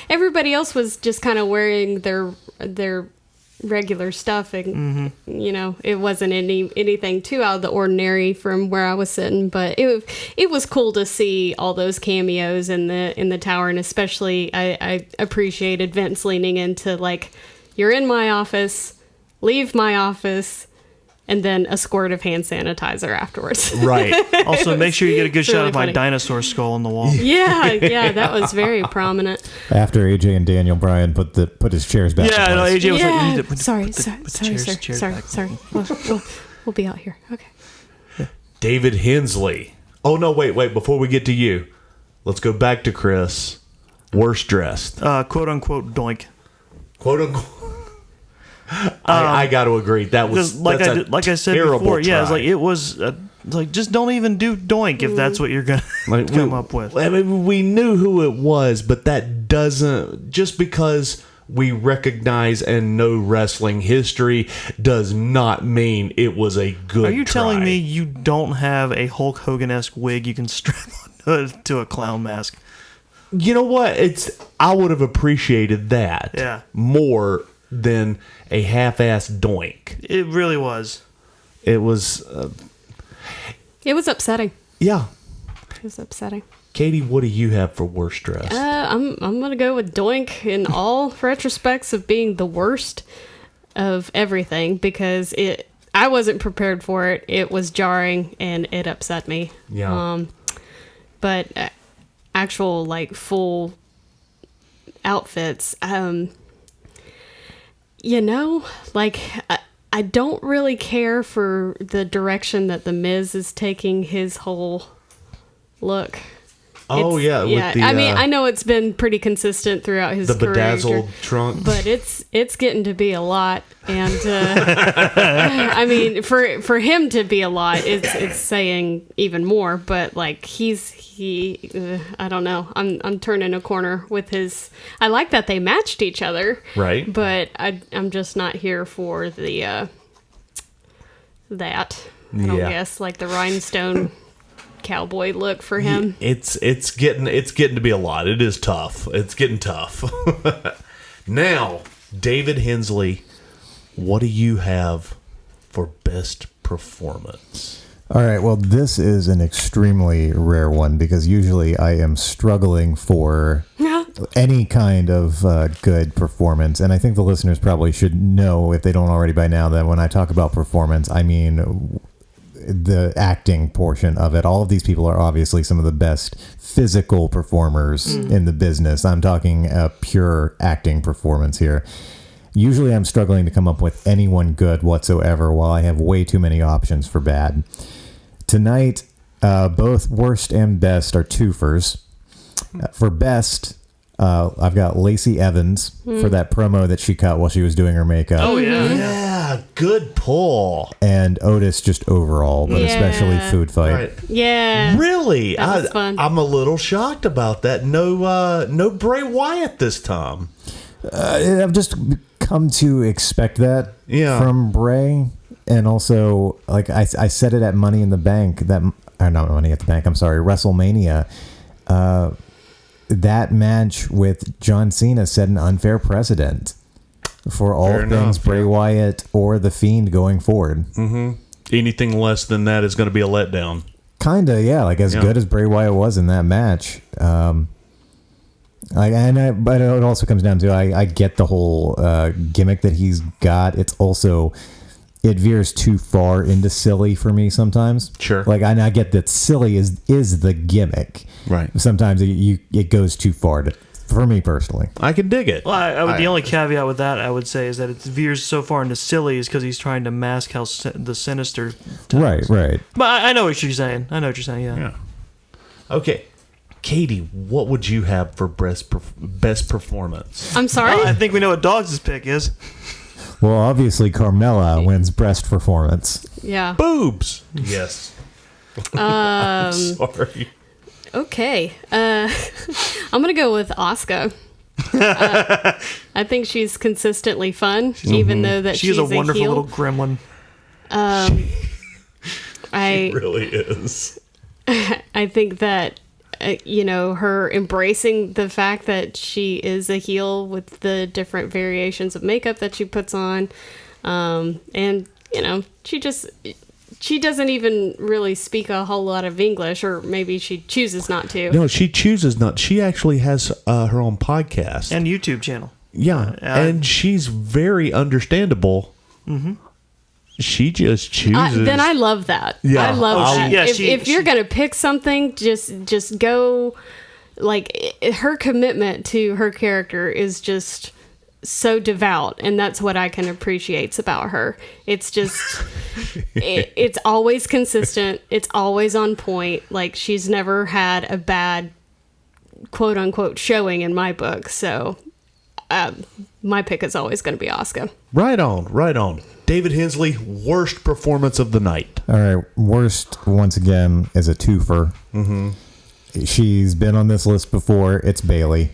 everybody else was just kind of wearing their regular stuff, and it wasn't anything too out of the ordinary from where I was sitting. But it was cool to see all those cameos in the tower, and especially I appreciated Vince leaning into like, you're in my office, leave my office, and then a squirt of hand sanitizer afterwards. Right. Also, make sure you get a good shot really of my funny. dinosaur skull on the wall. Yeah, that was very prominent. After AJ and Daniel Bryan put his chairs back. Yeah, in no, place. AJ was like, Yeah. you need to put Sorry, the chairs sorry. back. We'll be out here. Okay. David Hensley. Oh no, wait. Before we get to you, let's go back to Chris. Worst dressed. Quote unquote doink. Quote unquote. I got to agree. That was Because like I said terrible before, yeah, try. it was like just don't even do doink if that's what you're gonna come up with. I mean, we knew who it was, but that doesn't, just because we recognize and know wrestling history does not mean it was a good. Are you telling try. me you don't have a Hulk Hogan-esque wig you can strap on to a clown mask? You know what? I would have appreciated that. Yeah. More than a half-assed doink. It really was. It was. It was upsetting. Yeah. It was upsetting. Katie, what do you have for worst dressed? I'm gonna go with Doink in all retrospects of being the worst of everything, because I wasn't prepared for it. It was jarring and it upset me. Yeah. But actual like full outfits, like I don't really care for the direction that the Miz is taking his whole look. Oh, yeah, with the, I mean, I know it's been pretty consistent throughout his the career, bedazzled trunk. but it's getting to be a lot. And I mean, for him to be a lot, it's saying even more. But like I don't know. I'm turning a corner with his. I like that they matched each other, Right. But I'm just not here for the that. I don't guess like the rhinestone cowboy look for him. It's getting to be a lot. It is tough. It's getting tough. Now, David Hensley, what do you have for best performance? All right, well, this is an extremely rare one because usually I am struggling for any kind of good performance. And I think the listeners probably should know, if they don't already by now, that when I talk about performance, I mean the acting portion of it. All of these people are obviously some of the best physical performers in the business. I'm talking a pure acting performance here. Usually I'm struggling to come up with anyone good whatsoever, while I have way too many options for bad. Tonight, both worst and best are twofers. For best, I've got Lacey Evans for that promo that she cut while she was doing her makeup. Oh yeah. Yeah, good pull. And Otis just overall, but especially Food Fight. Right. Yeah. Really? That was fun. I'm a little shocked about that. No Bray Wyatt this time. I've just come to expect that Yeah. from Bray. And also, like I said it at Money in the Bank, not Money at the Bank, I'm sorry, WrestleMania. That match with John Cena set an unfair precedent for all things Bray Wyatt or The Fiend going forward. Mm-hmm. Anything less than that is going to be a letdown. Kinda, yeah. Like as good as Bray Wyatt was in that match. But it also comes down to I get the whole gimmick that he's got. It's also it veers too far into silly for me sometimes. Sure. Like I get that silly is the gimmick. Right. Sometimes it goes too far for me personally. I can dig it. Well, the only caveat with that I would say is that it veers so far into silly is because he's trying to mask how the sinister. Right. But I know what you're saying. Yeah. Okay. Katie, what would you have for best performance? I'm sorry? I think we know what Doggz' pick is. Well, obviously Carmella wins breast performance. Yeah. Boobs. Yes. Sorry. Okay. I'm going to go with Asuka. I think she's consistently fun, even though that she's a wonderful heel. little gremlin. She really is. I think that, her embracing the fact that she is a heel with the different variations of makeup that she puts on. And, she doesn't even really speak a whole lot of English, or maybe she chooses not to. No, she chooses not. She actually has her own podcast and YouTube channel. Yeah, and she's very understandable. Mm-hmm. She just chooses. Then I love that. Yeah. I love that. Yeah, if you're gonna pick something, just go. Like her commitment to her character is just so devout, and that's what I can appreciate about her. It's just it's always consistent. It's always on point. Like she's never had a bad quote unquote showing in my book. So my pick is always going to be Asuka. Right on. David Hensley, worst performance of the night. All right, worst once again is a twofer. Mm-hmm. She's been on this list before. It's Bailey.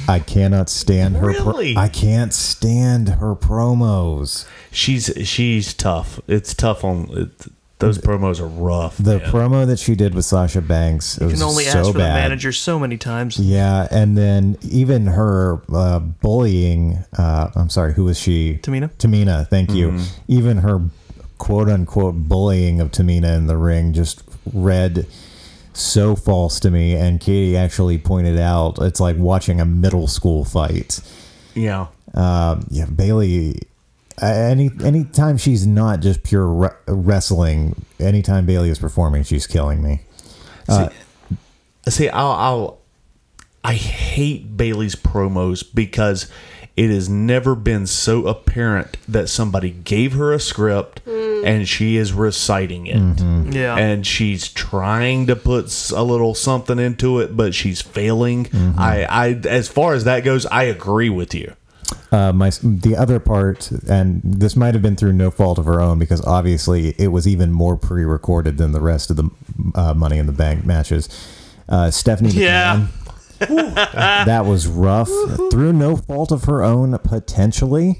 I cannot stand her. Really? I can't stand her promos. She's tough. It's tough on it. Those promos are rough. The promo that she did with Sasha Banks, it was can only so ask for bad. the manager so many times. Yeah, and then even her bullying. I'm sorry, who was she? Tamina. Thank you. Even her quote unquote bullying of Tamina in the ring just read so false to me. And Katie actually pointed out it's like watching a middle school fight. Yeah. Bailey. Anytime she's not just pure wrestling, anytime Bailey is performing, she's killing me. I hate Bailey's promos because it has never been so apparent that somebody gave her a script and she is reciting it. Mm-hmm. Yeah. And she's trying to put a little something into it, but she's failing. Mm-hmm. I as far as that goes, I agree with you. The other part, and this might have been through no fault of her own, because obviously it was even more pre-recorded than the rest of the Money in the Bank matches. Stephanie McMahon. That was rough. Through no fault of her own, potentially.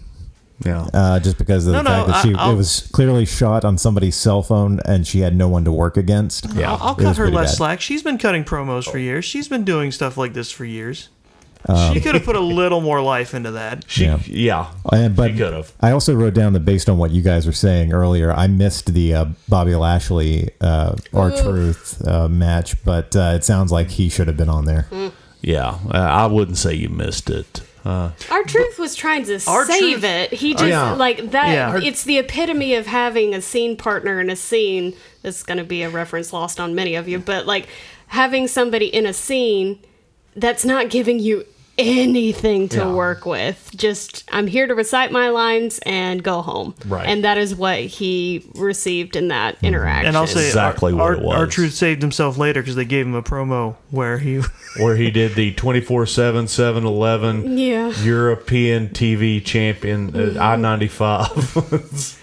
Yeah. Just because of the fact that it was clearly shot on somebody's cell phone and she had no one to work against. Yeah. I'll cut her less slack. She's been cutting promos for years. She's been doing stuff like this for years. She could have put a little more life into that. She could have. I also wrote down that based on what you guys were saying earlier, I missed the Bobby Lashley R-Truth match, but it sounds like he should have been on there. Yeah, I wouldn't say you missed it. R-Truth was trying to save it. He just like that. Yeah. It's the epitome of having a scene partner in a scene. This is going to be a reference lost on many of you, but like having somebody in a scene that's not giving you anything to work with. Just, I'm here to recite my lines and go home. Right. And that is what he received in that interaction. And I'll say exactly what it was. R-Truth saved himself later because they gave him a promo where he did the 24/7 7-Eleven European TV champion I-95.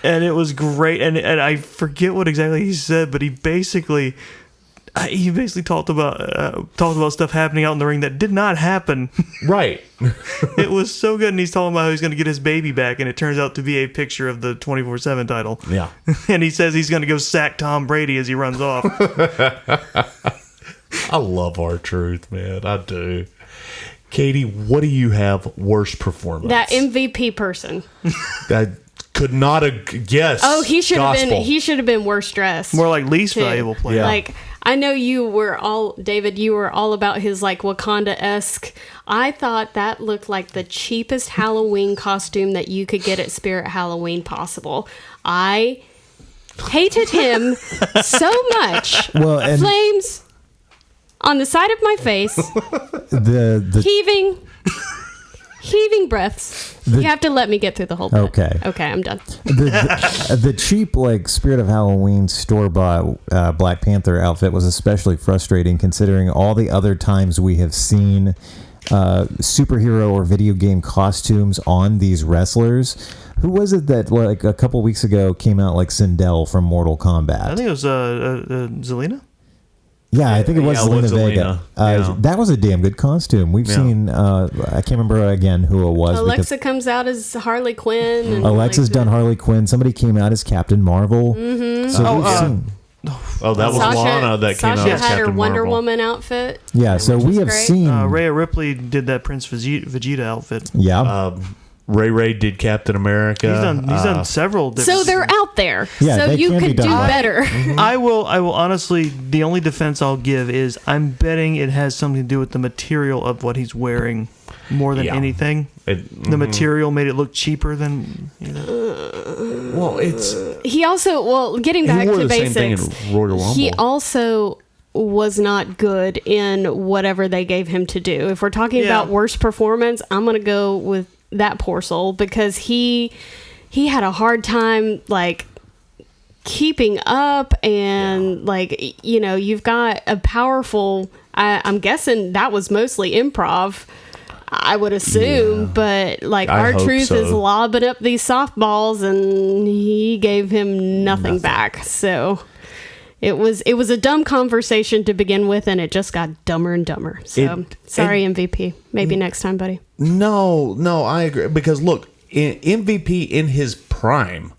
And it was great. And I forget what exactly he said, but he basically, he basically talked about stuff happening out in the ring that did not happen. Right. It was so good, and he's talking about how he's going to get his baby back, and it turns out to be a picture of the 24/7 title. Yeah. And he says he's going to go sack Tom Brady as he runs off. I love R-Truth, man. I do. Katie, what do you have worst performance? That MVP person. That could not have guessed. Oh, he should have been. He should have been worse dressed. More like least too. valuable player. Yeah. Like, I know you were all, David, you were all about his like Wakanda-esque. I thought that looked like the cheapest Halloween costume that you could get at Spirit Halloween possible. I hated him so much. Well, and Flames on the side of my face, the heaving breaths. You have to let me get through the whole bit. Okay, I'm done. the cheap like Spirit of Halloween store-bought Black Panther outfit was especially frustrating considering all the other times we have seen superhero or video game costumes on these wrestlers. Who was it that like a couple weeks ago came out like Sindel from Mortal Kombat? I think it was Zelina. Yeah, I think it was Zelina Vega. Yeah. That was a damn good costume. We've seen, I can't remember again who it was. Alexa comes out as Harley Quinn. And Alexa's done Harley Quinn. Somebody came out as Captain Marvel. Mm-hmm. So we've seen. Oh, that was Lana that came out Sasha as had Captain her Wonder Marvel. Woman outfit. Yeah, so we have great. seen. Rhea Ripley did that Prince Vegeta outfit. Yeah. Ray did Captain America. He's done several different. So they're out there. Yeah, so they you can be could do done. better. I will honestly, the only defense I'll give is I'm betting it has something to do with the material of what he's wearing more than anything. The material made it look cheaper than. Well, it's. He also, getting back wore to the same thing basics, in Royal Rumble. he also was not good in whatever they gave him to do. If we're talking about worst performance, I'm going to go with that poor soul because he had a hard time like keeping up and like, you know, you've got a powerful, I'm guessing that was mostly improv, I would assume, but like R-Truth is lobbing up these softballs and he gave him nothing back. So it was a dumb conversation to begin with, and it just got dumber and dumber. So sorry, MVP. Maybe next time, buddy. No, I agree. Because look, MVP in his prime,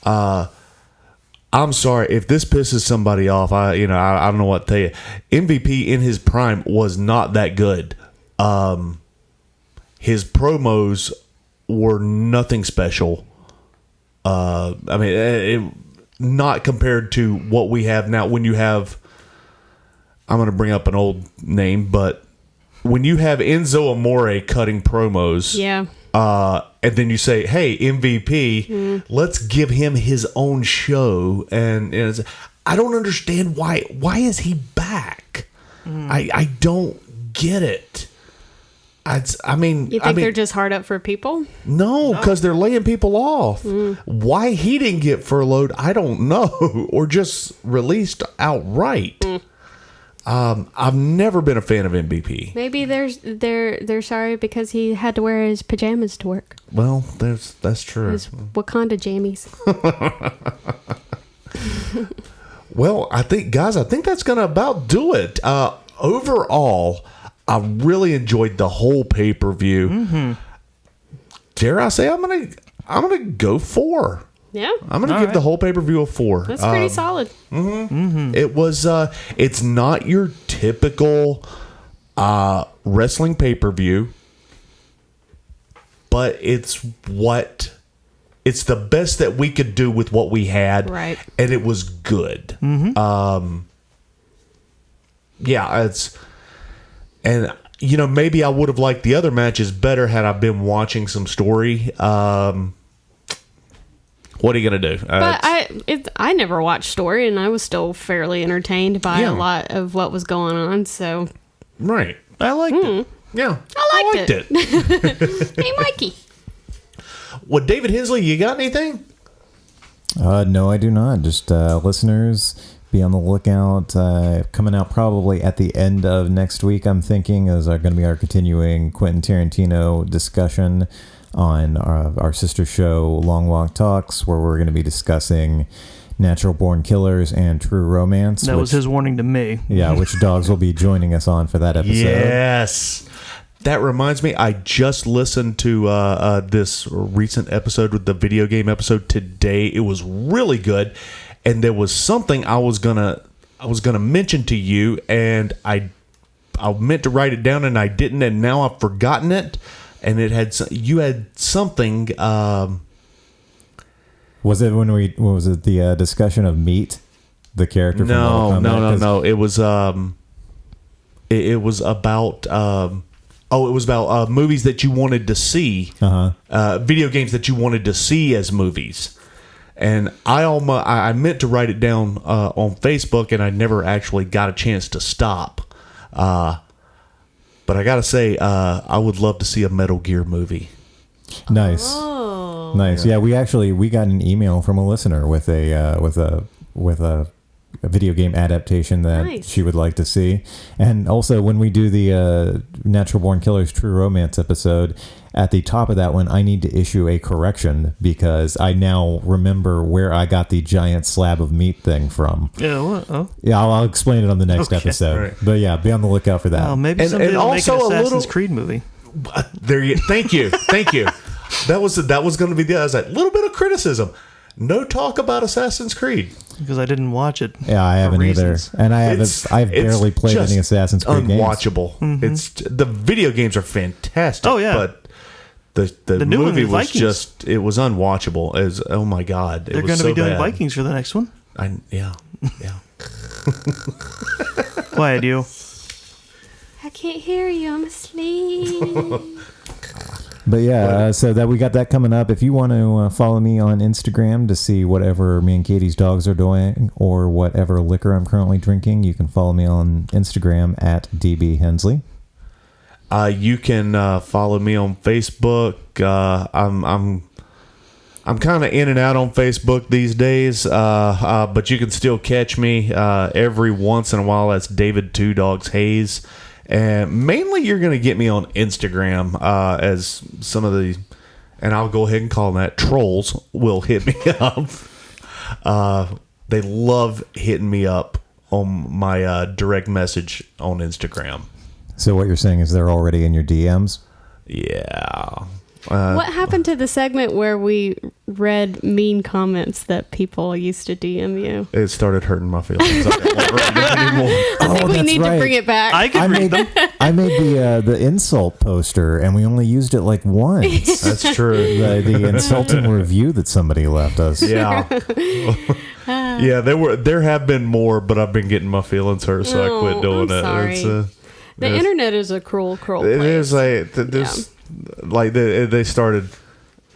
I'm sorry if this pisses somebody off. I don't know what to tell you. MVP in his prime was not that good. His promos were nothing special. Not compared to what we have now. When you have, I'm going to bring up an old name, but when you have Enzo Amore cutting promos, and then you say, "Hey, MVP, let's give him his own show," and I don't understand why. Why is he back? I don't get it. You think they're just hard up for people? No, because they're laying people off. Why he didn't get furloughed, I don't know, or just released outright. I've never been a fan of MVP. Maybe they're sorry because he had to wear his pajamas to work. Well, that's true. His Wakanda jammies. Well, I think that's gonna about do it. Overall, I really enjoyed the whole pay-per-view. Dare I say I'm gonna go 4. Yeah, I'm gonna give the whole pay-per-view a 4. That's pretty solid. It was. It's not your typical wrestling pay-per-view, but it's the best that we could do with what we had, right? And it was good. And maybe I would have liked the other matches better had I been watching some story. What are you gonna do? But I never watched story, and I was still fairly entertained by a lot of what was going on. So right, I liked it. Yeah, I liked it. Hey, Mikey. Well, David Hensley, you got anything? No, I do not. Just listeners, be on the lookout. Coming out probably at the end of next week, I'm thinking, is going to be our continuing Quentin Tarantino discussion on our sister show, Long Walk Talks, where we're going to be discussing Natural Born Killers and True Romance. That was his warning to me. Yeah, which Doggz will be joining us on for that episode. Yes. That reminds me, I just listened to this recent episode with the video game episode today. It was really good, and there was something I was gonna mention to you, and I meant to write it down, and I didn't, and now I've forgotten it. And you had something. Was it was it the discussion of Meat, the character? From No. It was it was about movies that you wanted to see, video games that you wanted to see as movies. And I meant to write it down on Facebook, and I never actually got a chance to stop. But I gotta say, I would love to see a Metal Gear movie. Nice. Oh. Nice. Yeah, we got an email from a listener with a video game adaptation that she would like to see. And also, when we do the Natural Born Killers True Romance episode, at the top of that one, I need to issue a correction because I now remember where I got the giant slab of meat thing from. Yeah, what? Oh. Yeah, I'll explain it on the next episode. Right. But yeah, be on the lookout for that. Oh, maybe someday they'll make an also Assassin's Creed movie. Thank you. That was going to be the other little bit of criticism. No talk about Assassin's Creed because I didn't watch it. Yeah, I haven't either, and I've barely played any Assassin's Creed unwatchable. games. Mm-hmm. It's the video games are fantastic. Oh yeah, but the new movie was Vikings. it was unwatchable. Oh my god, they're going to be doing Vikings for the next one. Yeah. Quiet, you. I can't hear you. I'm asleep. But yeah, so that we got that coming up. If you want to follow me on Instagram to see whatever me and Katie's dogs are doing or whatever liquor I'm currently drinking, you can follow me on Instagram at DB Hensley. You can follow me on Facebook. I'm kind of in and out on Facebook these days, but you can still catch me every once in a while. That's David Two Dogs Hayes. And mainly you're going to get me on Instagram as some of the, and I'll go ahead and call them that, trolls will hit me up. They love hitting me up on my direct message on Instagram. So what you're saying is they're already in your DMs? Yeah. What happened to the segment where we read mean comments that people used to DM you? It started hurting my feelings. I don't want to read them anymore. I think we need to bring it back. I made them. I made the insult poster, and we only used it like once. That's true. The insulting review that somebody left us. Yeah. Yeah, there have been more, but I've been getting my feelings hurt, so I quit doing it. Sorry. The internet is a cruel place. It is like this. Like they started.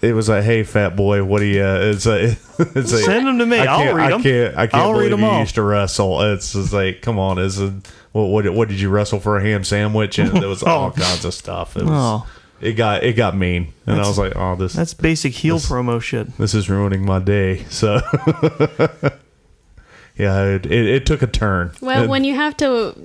It was like, "Hey, fat boy, what do you?" It's like, send them to me. I'll read them. I can't believe you used to wrestle. It's just like, come on, what did you wrestle for, a ham sandwich? And there was all kinds of stuff. It got mean, and I was like, "Oh, that's basic heel promo shit. This is ruining my day." So, yeah, it took a turn. Well, when you have to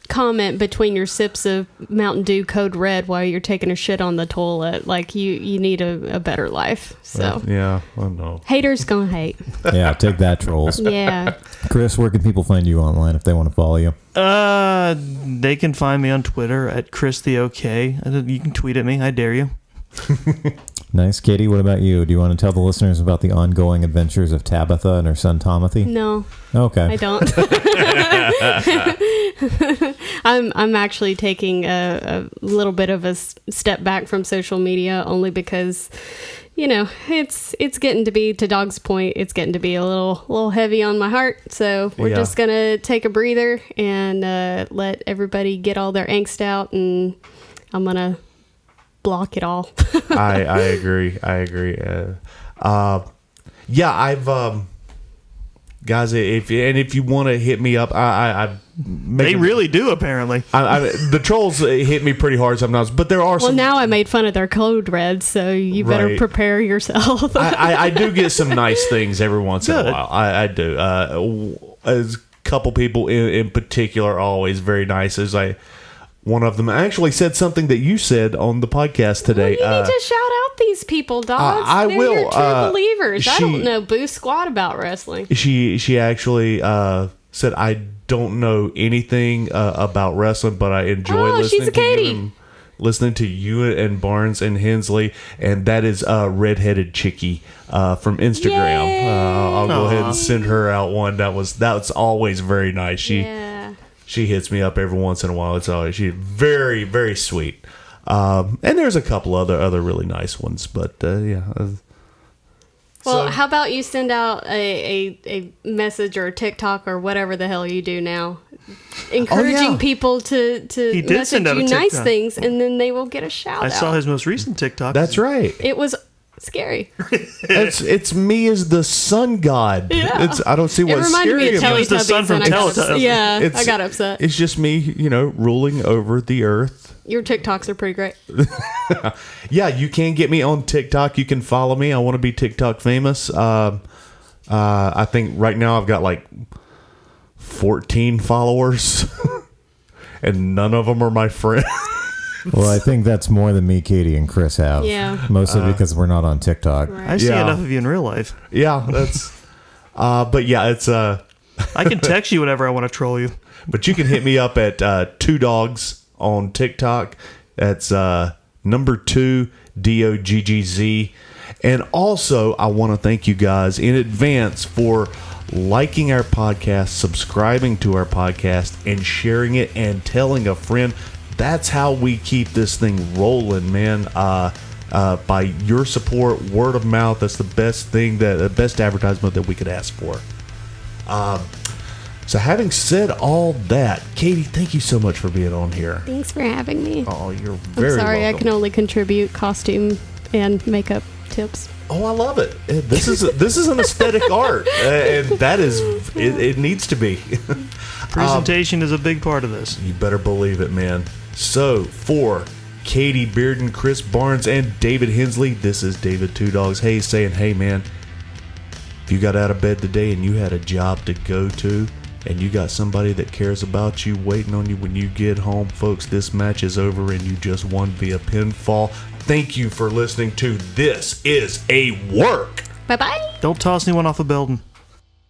comment between your sips of Mountain Dew Code Red while you're taking a shit on the toilet, like you need a better life. So yeah, I know. Haters gonna hate. Yeah, take that, trolls. Yeah. Chris, where can people find you online if they want to follow you? They can find me on Twitter at Chris the OK. You can tweet at me. I dare you. Nice. Katie, what about you? Do you want to tell the listeners about the ongoing adventures of Tabitha and her son Tomothy? No. Okay. I don't. I'm actually taking a little bit of a step back from social media only because, it's getting to be, to Dogg's point, it's getting to be a little heavy on my heart. So we're just going to take a breather and let everybody get all their angst out, and I'm going to block it all. I agree. Yeah, I've guys, if you want to hit me up, they really do, apparently. The trolls hit me pretty hard sometimes, but there are some. Well, now I made fun of their code red, so you better prepare yourself. I do get some nice things every once in a while. I do. A couple people in particular are always very nice. It's like one of them actually said something that you said on the podcast today. Well, you need to shout out these people, Doggz. I They're will. Your true believers. I don't know boo squat about wrestling. She actually said, I don't know anything about wrestling, but I enjoy listening she's a to Katie. you and listening to you and Barnes and Hensley, and that is Redheaded Chickie from Instagram. I'll go ahead and send her out one. That's always very nice. She hits me up every once in a while. She's very, very sweet. And there's a couple other really nice ones, but yeah. Well, how about you send out a message or a TikTok or whatever the hell you do now, encouraging people to message you nice things, and then they will get a shout out. I saw his most recent TikTok. That's right. It was scary. It's me as the sun god. Yeah. I don't see what's scary me of about it. It was the sun from Teletubbies. Yeah, I got upset. It's just me, ruling over the earth. Your TikToks are pretty great. Yeah, you can get me on TikTok. You can follow me. I want to be TikTok famous. I think right now I've got like 14 followers, and none of them are my friends. Well, I think that's more than me, Katie, and Chris have. Yeah. Mostly because we're not on TikTok. I see enough of you in real life. Yeah, that's. But yeah, it's. I can text you whenever I want to troll you. But you can hit me up at Doggz on TikTok. That's number 2 DOGGZ. And also, I want to thank you guys in advance for liking our podcast, subscribing to our podcast, and sharing it and telling a friend. That's how we keep this thing rolling, man. By your support, word of mouth. That's the best thing, the best advertisement that we could ask for. So having said all that, Katie, thank you so much for being on here. Thanks for having me. Oh, you're very I'm sorry, welcome. I can only contribute costume and makeup tips. Oh, I love it. This is an aesthetic art, and that is it needs to be. Presentation is a big part of this. You better believe it, man. So for Katie Bearden, Chris Barnes, and David Hensley, this is David Two Dogs Hayes saying, hey man, if you got out of bed today and you had a job to go to, and you got somebody that cares about you waiting on you when you get home, folks, this match is over and you just won via pinfall. Thank you for listening to This Is a Work. Bye-bye. Don't toss anyone off a building.